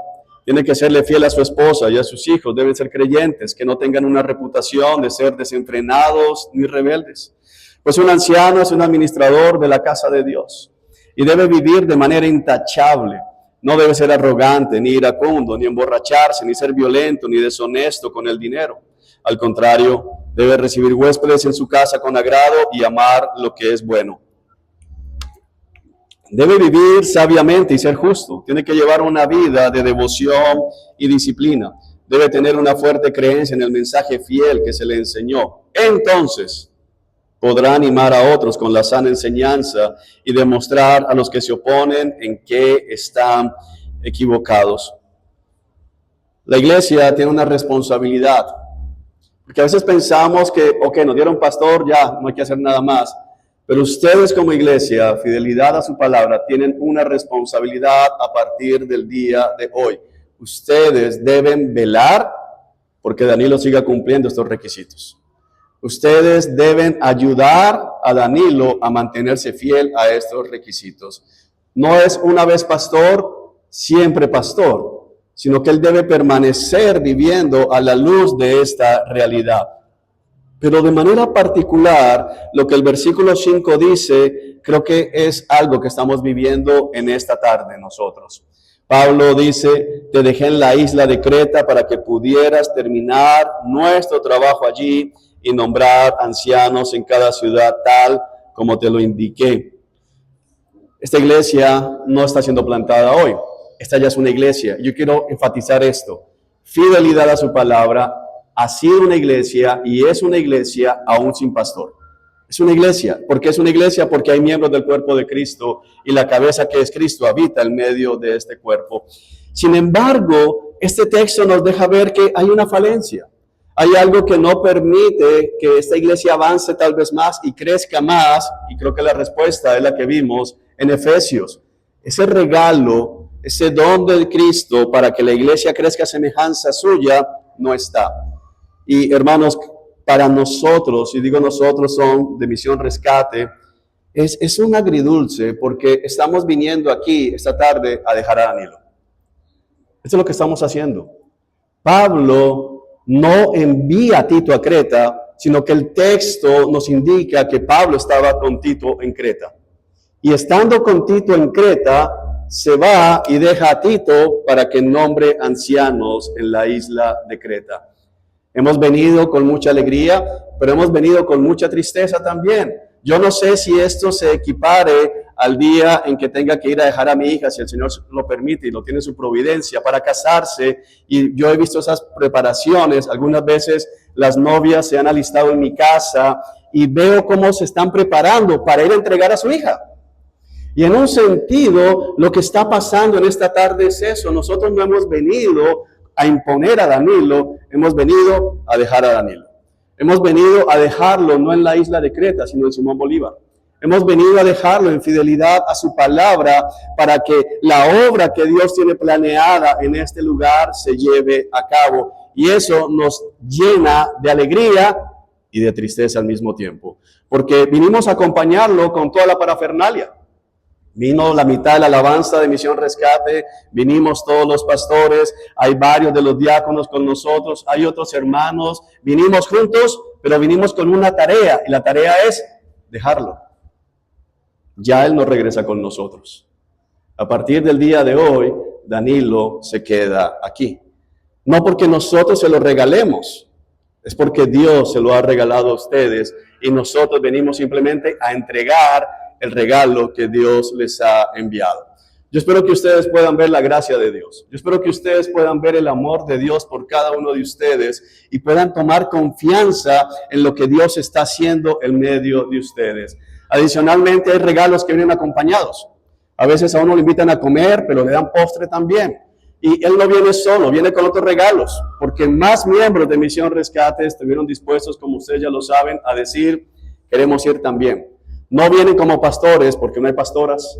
Tiene que serle fiel a su esposa y a sus hijos. Deben ser creyentes, que no tengan una reputación de ser desenfrenados ni rebeldes. Pues un anciano es un administrador de la casa de Dios y debe vivir de manera intachable. No debe ser arrogante, ni iracundo, ni emborracharse, ni ser violento, ni deshonesto con el dinero. Al contrario, debe recibir huéspedes en su casa con agrado y amar lo que es bueno. Debe vivir sabiamente y ser justo. Tiene que llevar una vida de devoción y disciplina. Debe tener una fuerte creencia en el mensaje fiel que se le enseñó. Entonces podrá animar a otros con la sana enseñanza y demostrar a los que se oponen en que están equivocados. La iglesia tiene una responsabilidad, porque a veces pensamos que, nos dieron pastor, ya no hay que hacer nada más. Pero ustedes como iglesia, fidelidad a su palabra, tienen una responsabilidad a partir del día de hoy. Ustedes deben velar porque Danilo siga cumpliendo estos requisitos. Ustedes deben ayudar a Danilo a mantenerse fiel a estos requisitos. No es una vez pastor, siempre pastor, sino que él debe permanecer viviendo a la luz de esta realidad. Pero de manera particular, lo que el versículo 5 dice, creo que es algo que estamos viviendo en esta tarde nosotros. Pablo dice, te dejé en la isla de Creta para que pudieras terminar nuestro trabajo allí y nombrar ancianos en cada ciudad tal como te lo indiqué. Esta iglesia no está siendo plantada hoy. Esta ya es una iglesia. Yo quiero enfatizar esto. Fidelidad a su palabra. Ha sido una iglesia y es una iglesia aún sin pastor. Es una iglesia. ¿Por qué es una iglesia? Porque hay miembros del cuerpo de Cristo y la cabeza que es Cristo habita en medio de este cuerpo. Sin embargo, este texto nos deja ver que hay una falencia. Hay algo que no permite que esta iglesia avance tal vez más y crezca más, y creo que la respuesta es la que vimos en Efesios. Ese regalo, ese don de Cristo para que la iglesia crezca a semejanza suya, no está. Y hermanos, para nosotros, y digo nosotros, son de Misión Rescate, es un agridulce porque estamos viniendo aquí esta tarde a dejar a Danilo. Esto es lo que estamos haciendo. Pablo no envía a Tito a Creta, sino que el texto nos indica que Pablo estaba con Tito en Creta. Y estando con Tito en Creta, se va y deja a Tito para que nombre ancianos en la isla de Creta. Hemos venido con mucha alegría, pero hemos venido con mucha tristeza también. Yo no sé si esto se equipare al día en que tenga que ir a dejar a mi hija, si el Señor lo permite y lo tiene en su providencia, para casarse. Y yo he visto esas preparaciones. Algunas veces las novias se han alistado en mi casa y veo cómo se están preparando para ir a entregar a su hija. Y en un sentido, lo que está pasando en esta tarde es eso. Nosotros no hemos venido a imponer a Danilo, hemos venido a dejar a Danilo. Hemos venido a dejarlo no en la isla de Creta, sino en Simón Bolívar. Hemos venido a dejarlo en fidelidad a su palabra para que la obra que Dios tiene planeada en este lugar se lleve a cabo. Y eso nos llena de alegría y de tristeza al mismo tiempo, porque vinimos a acompañarlo con toda la parafernalia. Vino la mitad de la alabanza de Misión Rescate, vinimos todos los pastores, hay varios de los diáconos con nosotros, hay otros hermanos, vinimos juntos, pero vinimos con una tarea, y la tarea es dejarlo. Ya él no regresa con nosotros. A partir del día de hoy, Danilo se queda aquí. No porque nosotros se lo regalemos, es porque Dios se lo ha regalado a ustedes y nosotros venimos simplemente a entregar el regalo que Dios les ha enviado. Yo espero que ustedes puedan ver la gracia de Dios. Yo espero que ustedes puedan ver el amor de Dios por cada uno de ustedes y puedan tomar confianza en lo que Dios está haciendo en medio de ustedes. Adicionalmente, hay regalos que vienen acompañados. A veces a uno le invitan a comer, pero le dan postre también. Y él no viene solo, viene con otros regalos, porque más miembros de Misión Rescate estuvieron dispuestos, como ustedes ya lo saben, a decir, queremos ir también. No vienen como pastores, porque no hay pastoras.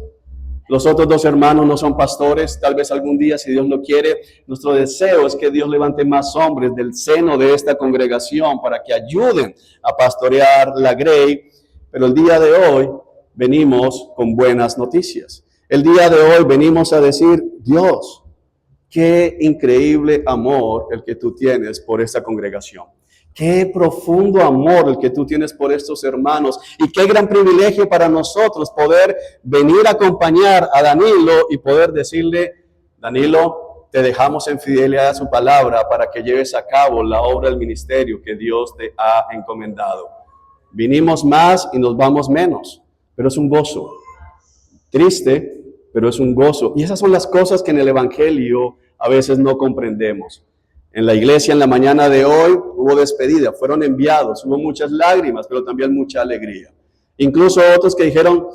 Los otros dos hermanos no son pastores. Tal vez algún día, si Dios lo quiere, nuestro deseo es que Dios levante más hombres del seno de esta congregación para que ayuden a pastorear la Grey. Pero el día de hoy venimos con buenas noticias. El día de hoy venimos a decir, Dios, qué increíble amor el que tú tienes por esta congregación. Qué profundo amor el que tú tienes por estos hermanos y qué gran privilegio para nosotros poder venir a acompañar a Danilo y poder decirle, Danilo, te dejamos en fidelidad a su palabra para que lleves a cabo la obra del ministerio que Dios te ha encomendado. Vinimos más y nos vamos menos, pero es un gozo. Triste, pero es un gozo. Y esas son las cosas que en el Evangelio a veces no comprendemos. En la iglesia en la mañana de hoy hubo despedida, fueron enviados, hubo muchas lágrimas, pero también mucha alegría. Incluso otros que dijeron,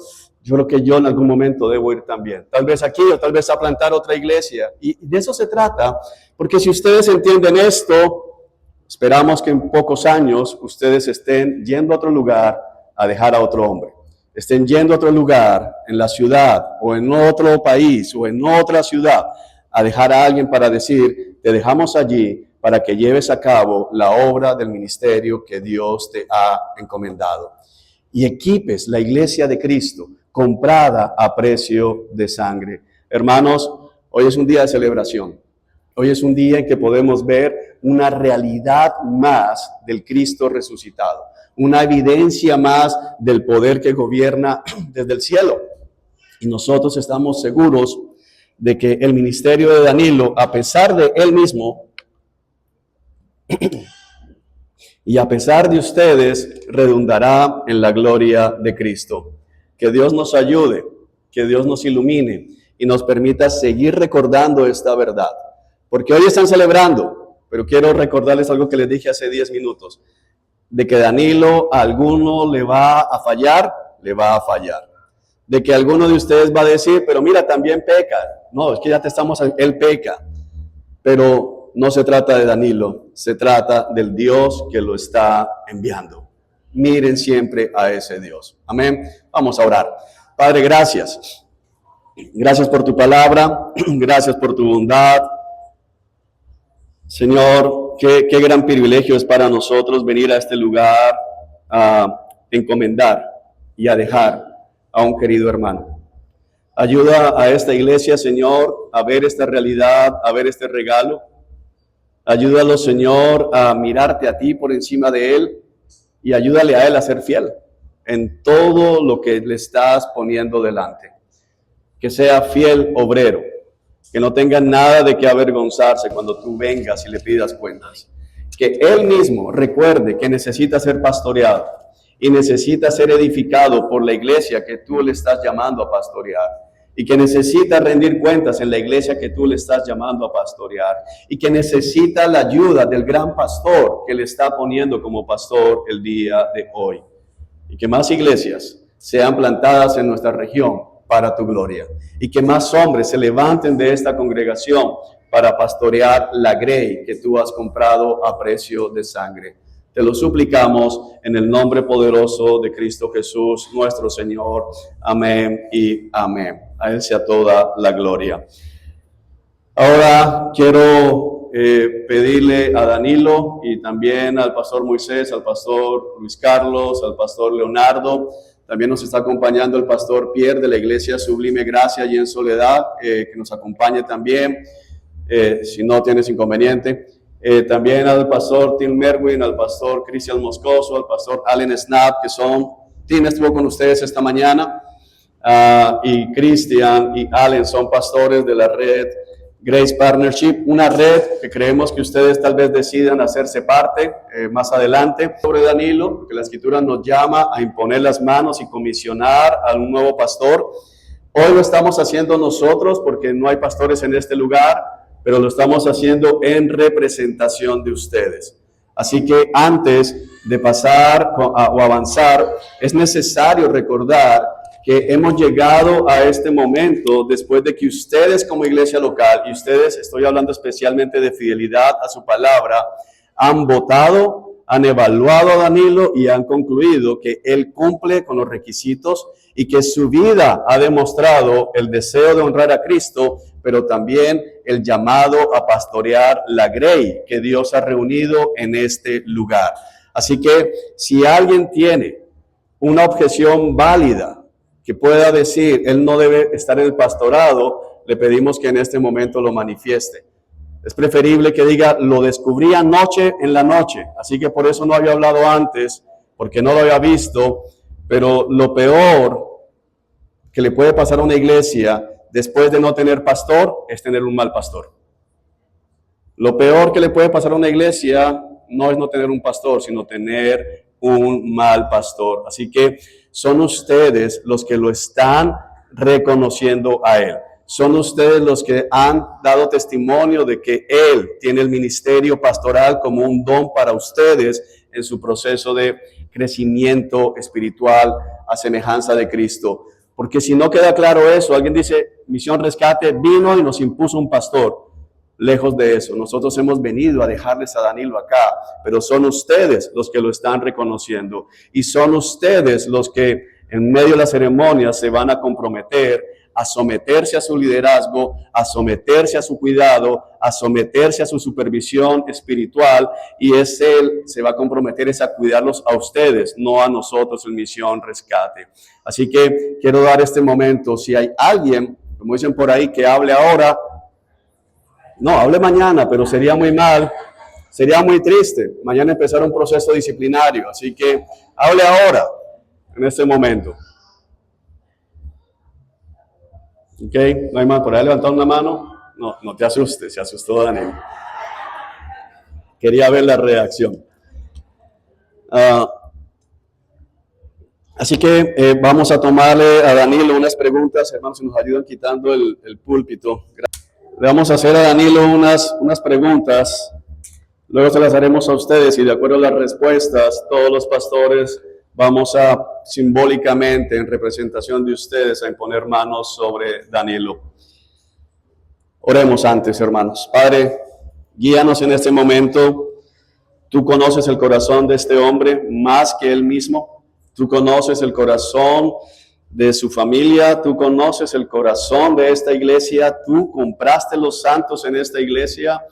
yo creo que yo en algún momento debo ir también. Tal vez aquí o tal vez a plantar otra iglesia. Y de eso se trata, porque si ustedes entienden esto, esperamos que en pocos años ustedes estén yendo a otro lugar a dejar a otro hombre. Estén yendo a otro lugar en la ciudad o en otro país o en otra ciudad a dejar a alguien para decir, te dejamos allí para que lleves a cabo la obra del ministerio que Dios te ha encomendado. Y equipes la iglesia de Cristo, comprada a precio de sangre. Hermanos, hoy es un día de celebración. Hoy es un día en que podemos ver una realidad más del Cristo resucitado. Una evidencia más del poder que gobierna desde el cielo. Y nosotros estamos seguros de que el ministerio de Danilo, a pesar de él mismo y a pesar de ustedes, redundará en la gloria de Cristo. Que Dios nos ayude, que Dios nos ilumine y nos permita seguir recordando esta verdad. Porque hoy están celebrando, pero quiero recordarles algo que les dije hace 10 minutos, de que Danilo a alguno le va a fallar, le va a fallar. De que alguno de ustedes va a decir, pero mira, también peca. No, es que ya te estamos, él peca. Pero no se trata de Danilo, se trata del Dios que lo está enviando. Miren siempre a ese Dios. Amén. Vamos a orar. Padre, gracias. Gracias por tu palabra, gracias por tu bondad. Señor, qué gran privilegio es para nosotros venir a este lugar a encomendar y a dejar a un querido hermano. Ayuda a esta iglesia, Señor, a ver esta realidad, a ver este regalo. Ayúdalo, Señor, a mirarte a ti por encima de él y ayúdale a él a ser fiel en todo lo que le estás poniendo delante. Que sea fiel obrero, que no tenga nada de qué avergonzarse cuando tú vengas y le pidas cuentas. Que él mismo recuerde que necesita ser pastoreado y necesita ser edificado por la iglesia que tú le estás llamando a pastorear, y que necesita rendir cuentas en la iglesia que tú le estás llamando a pastorear, y que necesita la ayuda del gran pastor que le está poniendo como pastor el día de hoy, y que más iglesias sean plantadas en nuestra región para tu gloria, y que más hombres se levanten de esta congregación para pastorear la grey que tú has comprado a precio de sangre. Te lo suplicamos en el nombre poderoso de Cristo Jesús, nuestro Señor. Amén y amén. A Él sea toda la gloria. Ahora quiero pedirle a Danilo y también al pastor Moisés, al pastor Luis Carlos, al pastor Leonardo. También nos está acompañando el pastor Pierre de la Iglesia Sublime Gracia allí en Soledad, que nos acompañe también, si no tienes inconveniente. También al pastor Tim Merwin, al pastor Cristian Moscoso, al pastor Allen Snap, Tim estuvo con ustedes esta mañana, y Cristian y Allen son pastores de la red Grace Partnership, una red que creemos que ustedes tal vez decidan hacerse parte más adelante. Sobre Danilo, que la Escritura nos llama a imponer las manos y comisionar a un nuevo pastor. Hoy lo estamos haciendo nosotros porque no hay pastores en este lugar, pero lo estamos haciendo en representación de ustedes. Así que antes de pasar o avanzar, es necesario recordar que hemos llegado a este momento después de que ustedes como iglesia local, y ustedes, estoy hablando especialmente de fidelidad a su palabra, han votado, han evaluado a Danilo y han concluido que él cumple con los requisitos y que su vida ha demostrado el deseo de honrar a Cristo, pero también el llamado a pastorear la grey que Dios ha reunido en este lugar. Así que si alguien tiene una objeción válida, que pueda decir, él no debe estar en el pastorado, le pedimos que en este momento lo manifieste. Es preferible que diga, lo descubrí anoche en la noche, así que por eso no había hablado antes, porque no lo había visto, pero lo peor que le puede pasar a una iglesia después de no tener pastor es tener un mal pastor. Lo peor que le puede pasar a una iglesia no es no tener un pastor, sino tener un mal pastor. Así que son ustedes los que lo están reconociendo a él. Son ustedes los que han dado testimonio de que él tiene el ministerio pastoral como un don para ustedes en su proceso de crecimiento espiritual a semejanza de Cristo. Porque si no queda claro eso, alguien dice, Misión Rescate vino y nos impuso un pastor. Lejos de eso, nosotros hemos venido a dejarles a Danilo acá, pero son ustedes los que lo están reconociendo y son ustedes los que en medio de la ceremonia se van a comprometer a someterse a su liderazgo, a someterse a su cuidado, a someterse a su supervisión espiritual, y él se va a comprometer a cuidarlos a ustedes, no a nosotros en Misión Rescate. Así que quiero dar este momento, si hay alguien, como dicen por ahí, que hable ahora, no, hable mañana, pero sería muy mal, sería muy triste. Mañana empezar un proceso disciplinario, así que hable ahora, en este momento. Ok, no hay más. ¿Por ahí levantando una mano? No, no te asustes, se asustó Daniel. Quería ver la reacción. Así que vamos a tomarle a Danilo unas preguntas, hermanos, si nos ayudan quitando el púlpito. Le vamos a hacer a Danilo unas preguntas, luego se las haremos a ustedes y de acuerdo a las respuestas, todos los pastores vamos a simbólicamente, en representación de ustedes, a imponer manos sobre Danilo. Oremos antes, hermanos. Padre, guíanos en este momento. Tú conoces el corazón de este hombre más que él mismo. Tú conoces el corazón de su familia, tú conoces el corazón de esta iglesia, tú compraste los santos en esta iglesia.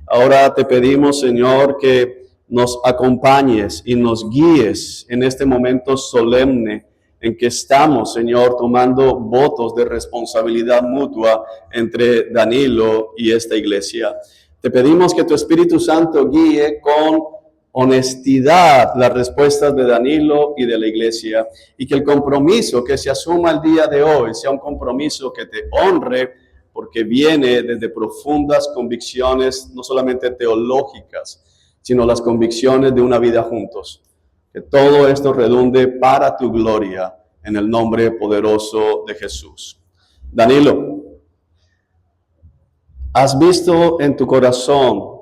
Ahora te pedimos, Señor, que nos acompañes y nos guíes en este momento solemne en que estamos, Señor, tomando votos de responsabilidad mutua entre Danilo y esta iglesia. Te pedimos que tu Espíritu Santo guíe con honestidad las respuestas de Danilo y de la iglesia, y que el compromiso que se asuma el día de hoy sea un compromiso que te honre, porque viene desde profundas convicciones, no solamente teológicas, sino las convicciones de una vida juntos. Que todo esto redunde para tu gloria en el nombre poderoso de Jesús. Danilo, has visto en tu corazón,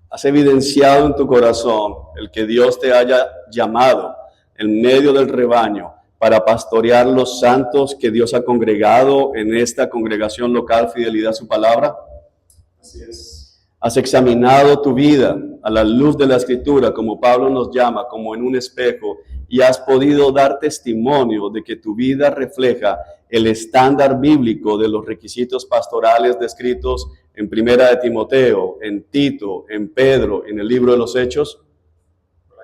has evidenciado en tu corazón el que Dios te haya llamado en medio del rebaño para pastorear los santos que Dios ha congregado en esta congregación local, Fidelidad a su Palabra. Así es. Has examinado tu vida a la luz de la Escritura, como Pablo nos llama, como en un espejo, y has podido dar testimonio de que tu vida refleja el estándar bíblico de los requisitos pastorales descritos en Primera de Timoteo, en Tito, en Pedro, en el libro de los Hechos.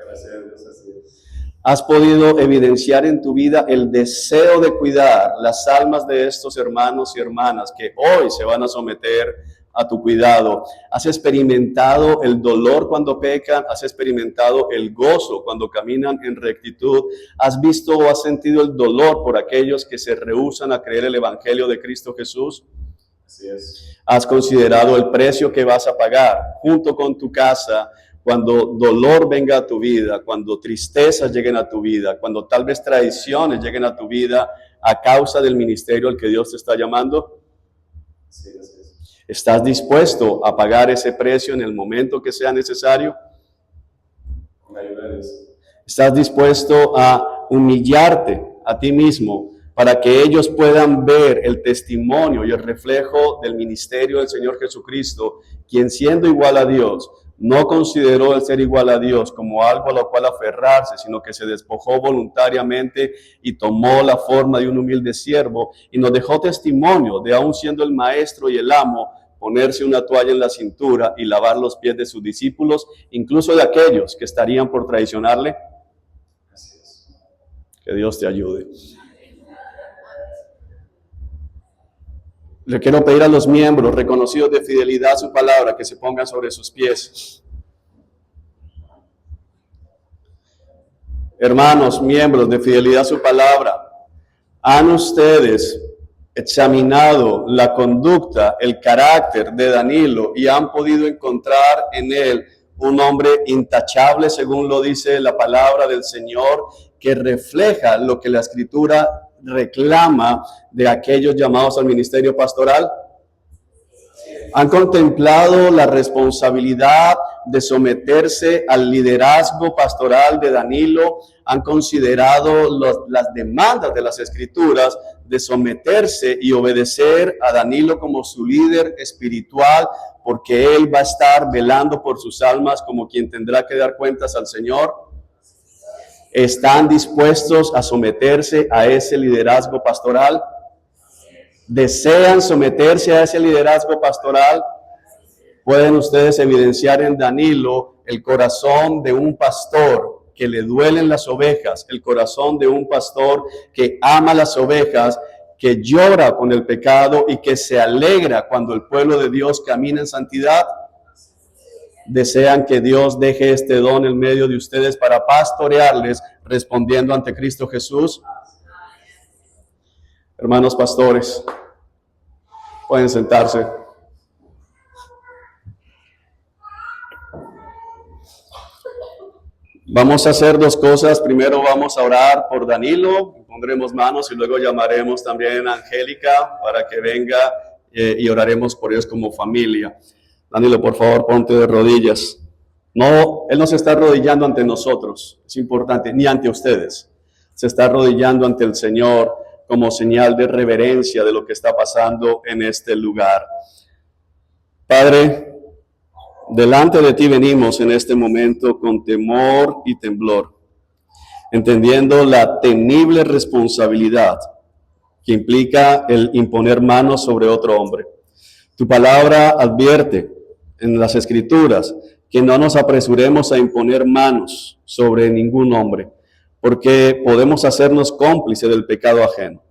Gracias a Dios, así es. Has podido evidenciar en tu vida el deseo de cuidar las almas de estos hermanos y hermanas que hoy se van a someter a tu cuidado. Has experimentado el dolor cuando pecan, has experimentado el gozo cuando caminan en rectitud, has visto o has sentido el dolor por aquellos que se rehúsan a creer el evangelio de Cristo Jesús. Así es. Has considerado el precio que vas a pagar junto con tu casa cuando dolor venga a tu vida, cuando tristezas lleguen a tu vida, cuando tal vez traiciones lleguen a tu vida a causa del ministerio al que Dios te está llamando. Sí, así es. ¿Estás dispuesto a pagar ese precio en el momento que sea necesario? Con la ayuda de Dios. ¿Estás dispuesto a humillarte a ti mismo para que ellos puedan ver el testimonio y el reflejo del ministerio del Señor Jesucristo, quien siendo igual a Dios, no consideró el ser igual a Dios como algo a lo cual aferrarse, sino que se despojó voluntariamente y tomó la forma de un humilde siervo y nos dejó testimonio de, aún siendo el maestro y el amo, ponerse una toalla en la cintura y lavar los pies de sus discípulos, incluso de aquellos que estarían por traicionarle? Así es. Que Dios te ayude. Le quiero pedir a los miembros reconocidos de Fidelidad a su Palabra que se pongan sobre sus pies. Hermanos, miembros de Fidelidad a su Palabra, ¿han ustedes examinado la conducta, el carácter de Danilo y han podido encontrar en él un hombre intachable, según lo dice la palabra del Señor, que refleja lo que la Escritura reclama de aquellos llamados al ministerio pastoral? ¿Han contemplado la responsabilidad de someterse al liderazgo pastoral de Danilo? ¿Han considerado las demandas de las Escrituras de someterse y obedecer a Danilo como su líder espiritual, porque él va a estar velando por sus almas como quien tendrá que dar cuentas al Señor? ¿Están dispuestos a someterse a ese liderazgo pastoral? ¿Desean someterse a ese liderazgo pastoral? Pueden ustedes evidenciar en Danilo el corazón de un pastor que le duelen las ovejas, el corazón de un pastor que ama las ovejas, que llora con el pecado y que se alegra cuando el pueblo de Dios camina en santidad. ¿Desean que Dios deje este don en medio de ustedes para pastorearles respondiendo ante Cristo Jesús? Hermanos pastores, pueden sentarse. Vamos a hacer dos cosas. Primero vamos a orar por Danilo, pondremos manos y luego llamaremos también a Angélica para que venga y oraremos por ellos como familia. Danilo, por favor, ponte de rodillas. No, él no se está arrodillando ante nosotros, es importante, ni ante ustedes. Se está arrodillando ante el Señor como señal de reverencia de lo que está pasando en este lugar. Padre, delante de ti venimos en este momento con temor y temblor, entendiendo la temible responsabilidad que implica el imponer manos sobre otro hombre. Tu palabra advierte en las Escrituras que no nos apresuremos a imponer manos sobre ningún hombre, porque podemos hacernos cómplices del pecado ajeno.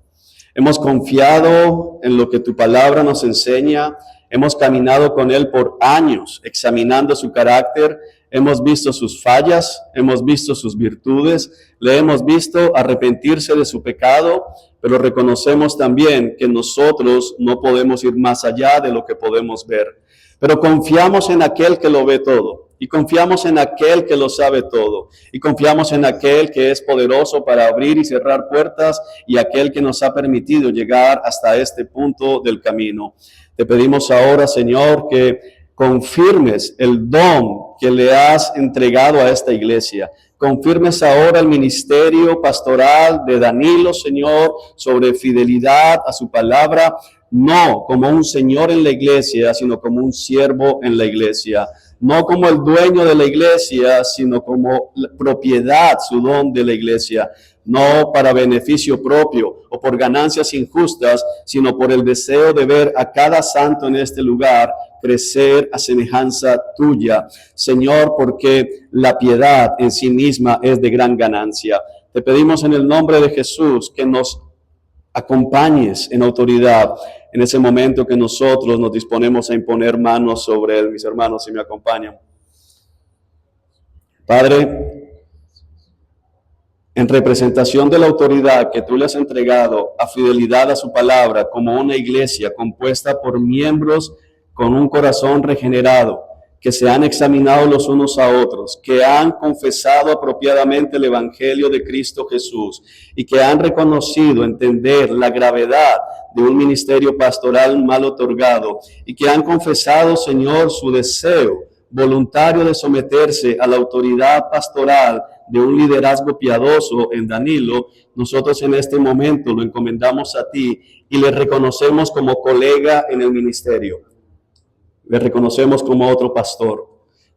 Hemos confiado en lo que tu palabra nos enseña, hemos caminado con él por años, examinando su carácter, hemos visto sus fallas, hemos visto sus virtudes, le hemos visto arrepentirse de su pecado, pero reconocemos también que nosotros no podemos ir más allá de lo que podemos ver. pero confiamos en aquel que lo ve todo, y confiamos en aquel que lo sabe todo, y confiamos en aquel que es poderoso para abrir y cerrar puertas, y aquel que nos ha permitido llegar hasta este punto del camino. Te pedimos ahora, Señor, que confirmes el don que le has entregado a esta iglesia. Confirmes ahora el ministerio pastoral de Danilo, Señor, sobre fidelidad a su palabra, no como un señor en la iglesia, sino como un siervo en la iglesia. No como el dueño de la iglesia, sino como propiedad, su don de la iglesia. No para beneficio propio o por ganancias injustas, sino por el deseo de ver a cada santo en este lugar crecer a semejanza tuya, Señor, porque la piedad en sí misma es de gran ganancia. Te pedimos en el nombre de Jesús que nos acompañes en autoridad en ese momento que nosotros nos disponemos a imponer manos sobre él. Mis hermanos, si me acompañan. Padre, en representación de la autoridad que tú le has entregado a fidelidad a su palabra, como una iglesia compuesta por miembros con un corazón regenerado, que se han examinado los unos a otros, que han confesado apropiadamente el Evangelio de Cristo Jesús y que han reconocido, entender la gravedad de un ministerio pastoral mal otorgado y que han confesado, Señor, su deseo voluntario de someterse a la autoridad pastoral de un liderazgo piadoso en Danilo. Nosotros en este momento lo encomendamos a ti y le reconocemos como colega en el ministerio. Le reconocemos como otro pastor,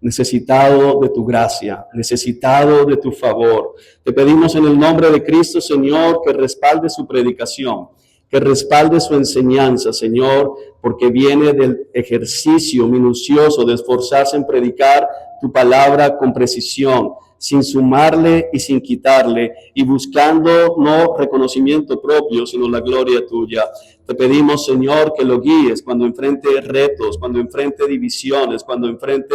necesitado de tu gracia, necesitado de tu favor. Te pedimos en el nombre de Cristo, Señor, que respalde su predicación, que respalde su enseñanza, Señor, porque viene del ejercicio minucioso de esforzarse en predicar tu palabra con precisión, sin sumarle y sin quitarle, y buscando no reconocimiento propio, sino la gloria tuya. Te pedimos, Señor, que lo guíes cuando enfrente retos, cuando enfrente divisiones, cuando enfrente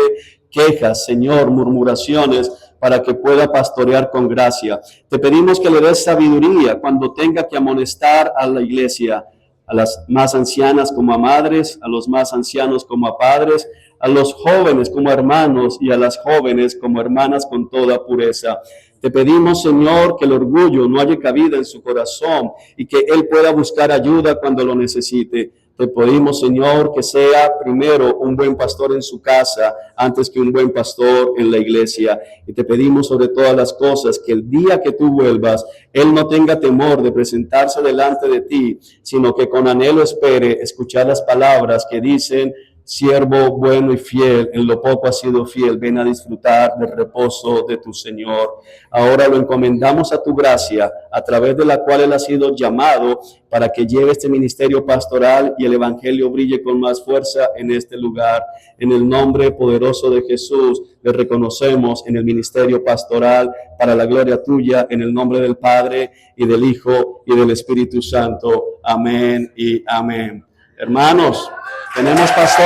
quejas, Señor, murmuraciones, para que pueda pastorear con gracia. Te pedimos que le des sabiduría cuando tenga que amonestar a la iglesia, a las más ancianas como a madres, a los más ancianos como a padres, a los jóvenes como hermanos y a las jóvenes como hermanas con toda pureza. Te pedimos, Señor, que el orgullo no haya cabida en su corazón y que él pueda buscar ayuda cuando lo necesite. Te pedimos, Señor, que sea primero un buen pastor en su casa antes que un buen pastor en la iglesia. Y te pedimos sobre todas las cosas que el día que tú vuelvas, él no tenga temor de presentarse delante de ti, sino que con anhelo espere escuchar las palabras que dicen: siervo bueno y fiel, en lo poco has sido fiel, ven a disfrutar del reposo de tu Señor. Ahora lo encomendamos a tu gracia, a través de la cual él ha sido llamado para que lleve este ministerio pastoral y el evangelio brille con más fuerza en este lugar. En el nombre poderoso de Jesús, le reconocemos en el ministerio pastoral para la gloria tuya, en el nombre del Padre y del Hijo y del Espíritu Santo. Amén y amén. Hermanos, tenemos pastor.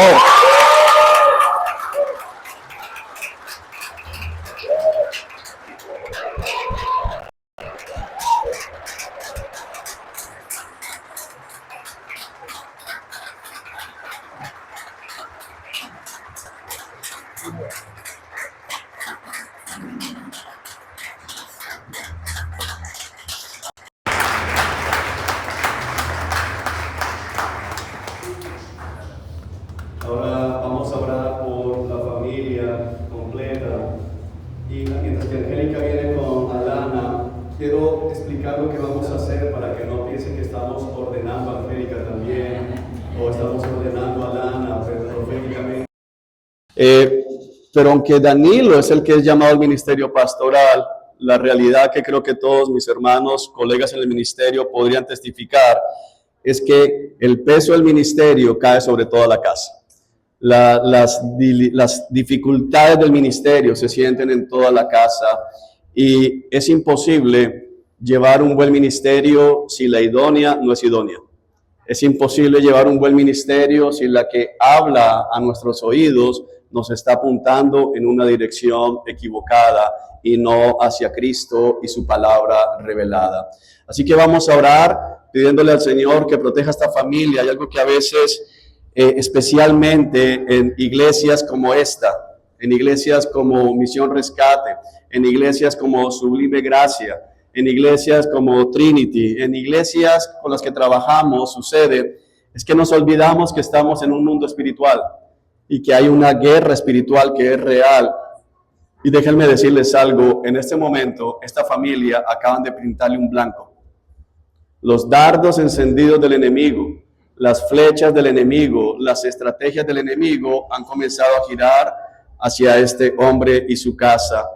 Ahora vamos a orar por la familia completa. Y mientras que Angélica viene con Alana, quiero explicar lo que vamos a hacer para que no piensen que estamos ordenando a Angélica también, o estamos ordenando a Alana proféticamente. Pero aunque Danilo es el que es llamado al ministerio pastoral, la realidad que creo que todos mis hermanos, colegas en el ministerio podrían testificar es que el peso del ministerio cae sobre toda la casa. Las dificultades del ministerio se sienten en toda la casa y es imposible llevar un buen ministerio si la idónea no es idónea. Es imposible llevar un buen ministerio si la que habla a nuestros oídos nos está apuntando en una dirección equivocada y no hacia Cristo y su palabra revelada. Así que vamos a orar pidiéndole al Señor que proteja a esta familia. Hay algo que a veces especialmente en iglesias como esta, en iglesias como Misión Rescate, en iglesias como Sublime Gracia, en iglesias como Trinity, en iglesias con las que trabajamos, sucede, es que nos olvidamos que estamos en un mundo espiritual y que hay una guerra espiritual que es real. Y déjenme decirles algo, en este momento, esta familia acaban de pintarle un blanco. Los dardos encendidos del enemigo, las flechas del enemigo, las estrategias del enemigo han comenzado a girar hacia este hombre y su casa.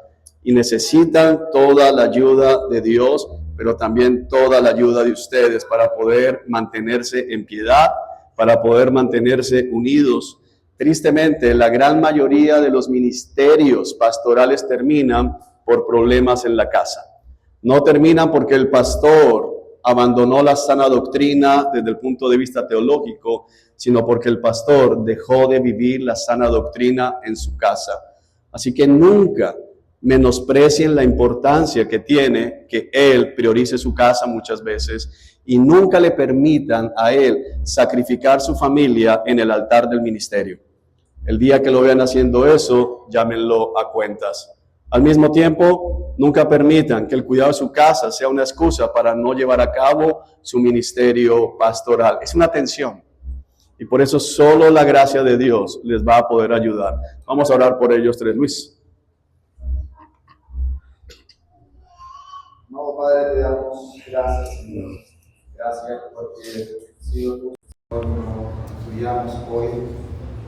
Y necesitan toda la ayuda de Dios, pero también toda la ayuda de ustedes para poder mantenerse en piedad, para poder mantenerse unidos. Tristemente, la gran mayoría de los ministerios pastorales terminan por problemas en la casa. No terminan porque el pastor abandonó la sana doctrina desde el punto de vista teológico, sino porque el pastor dejó de vivir la sana doctrina en su casa. Así que nunca menosprecien la importancia que tiene que él priorice su casa muchas veces y nunca le permitan a él sacrificar su familia en el altar del ministerio. El día que lo vean haciendo eso, llámenlo a cuentas. Al mismo tiempo, nunca permitan que el cuidado de su casa sea una excusa para no llevar a cabo su ministerio pastoral. Es una tensión. Y por eso solo la gracia de Dios les va a poder ayudar. Vamos a orar por ellos tres, Luis. No, Padre, te damos gracias, Señor. Gracias porque sido tú, Señor, como estudiamos hoy.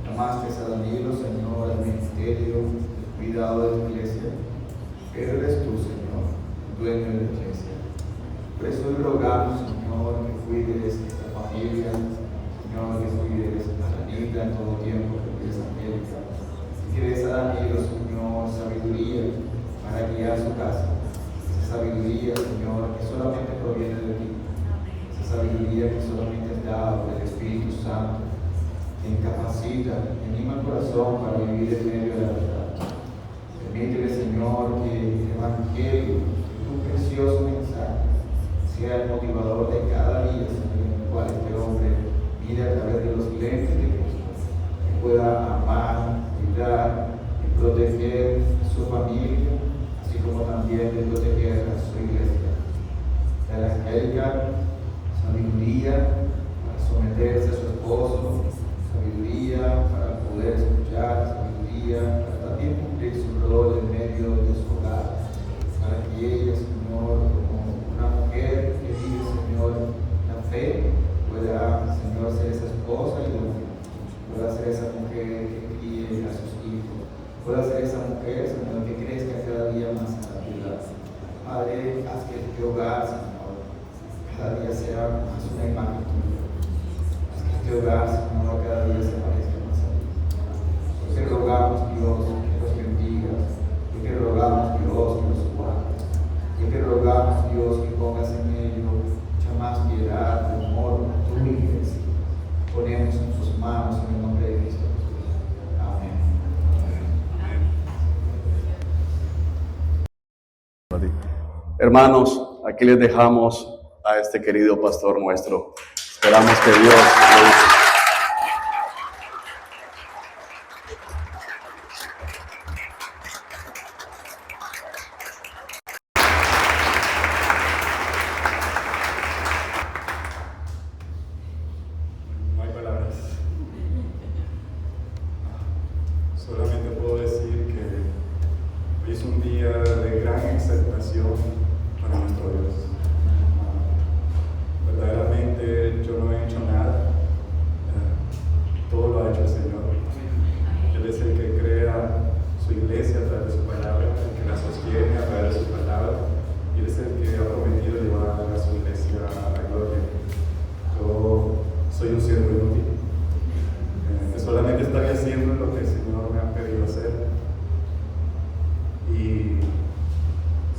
Llamaste a Danilo, Señor, al ministerio, el cuidado de tu iglesia. Pero eres tú, Señor, el dueño de la iglesia. Por eso hoy rogamos, Señor, que cuides esta familia, Señor, que cuides a Anita en todo tiempo, que cuides a América. Que des a Danilo, Señor, sabiduría para guiar su casa. Sabiduría, Señor, que solamente proviene de ti. Esa sabiduría que solamente es dada por el Espíritu Santo, que incapacita, que anima el corazón para vivir en medio de la verdad. Permítele, Señor, que el Evangelio, tu precioso mensaje, sea el motivador de cada día, Señor, en el cual este hombre mire a través de los lentes de Cristo, que pueda amar, cuidar y proteger su familia, así como también de proteger a su iglesia. De la Angélica, sabiduría para someterse a su esposo, sabiduría para poder escuchar, sabiduría para también cumplir su rol en medio de su hogar, para que ella, Señor, como una mujer que vive, Señor, la fe, pueda, Señor, ser esa esposa y pueda ser esa mujer que críe a sus hijos, pueda ser esa mujer, Señor, que crezca cada día más en la piedad. Padre, haz que este hogar, Señor, cada día sea más una imagen tuya. Haz que este hogar, Señor, cada día se parezca más a ti. Por eso rogamos, Dios, que los bendigas. Yo te rogamos, Dios, que los guardes. Yo te rogamos, Dios, que pongas en ello mucha más piedad, amor, tu iglesia. Ponemos en tus manos en el nombre de Cristo Jesús. Amén. Hermanos, aquí les dejamos a este querido pastor nuestro. Esperamos que Dios lo use. No hay palabras. Solamente puedo decir que hoy es un día de gran exaltación para nuestro Dios. Verdaderamente yo no he hecho nada, todo lo ha hecho el Señor. Él es el que crea su iglesia a través de su palabra, el que la sostiene a través de su palabra, y Él es el que ha prometido llevar a su iglesia a la gloria. Yo soy un siervo inútil, que solamente estaría haciendo lo que el Señor me ha pedido hacer, y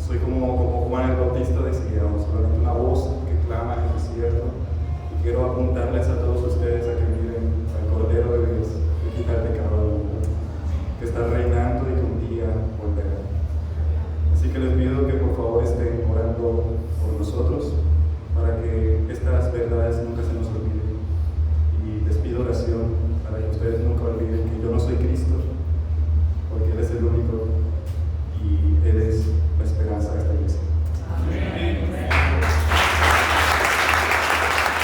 soy como Juan el Bautista decía, solamente una voz que clama en el desierto, y quiero apuntarle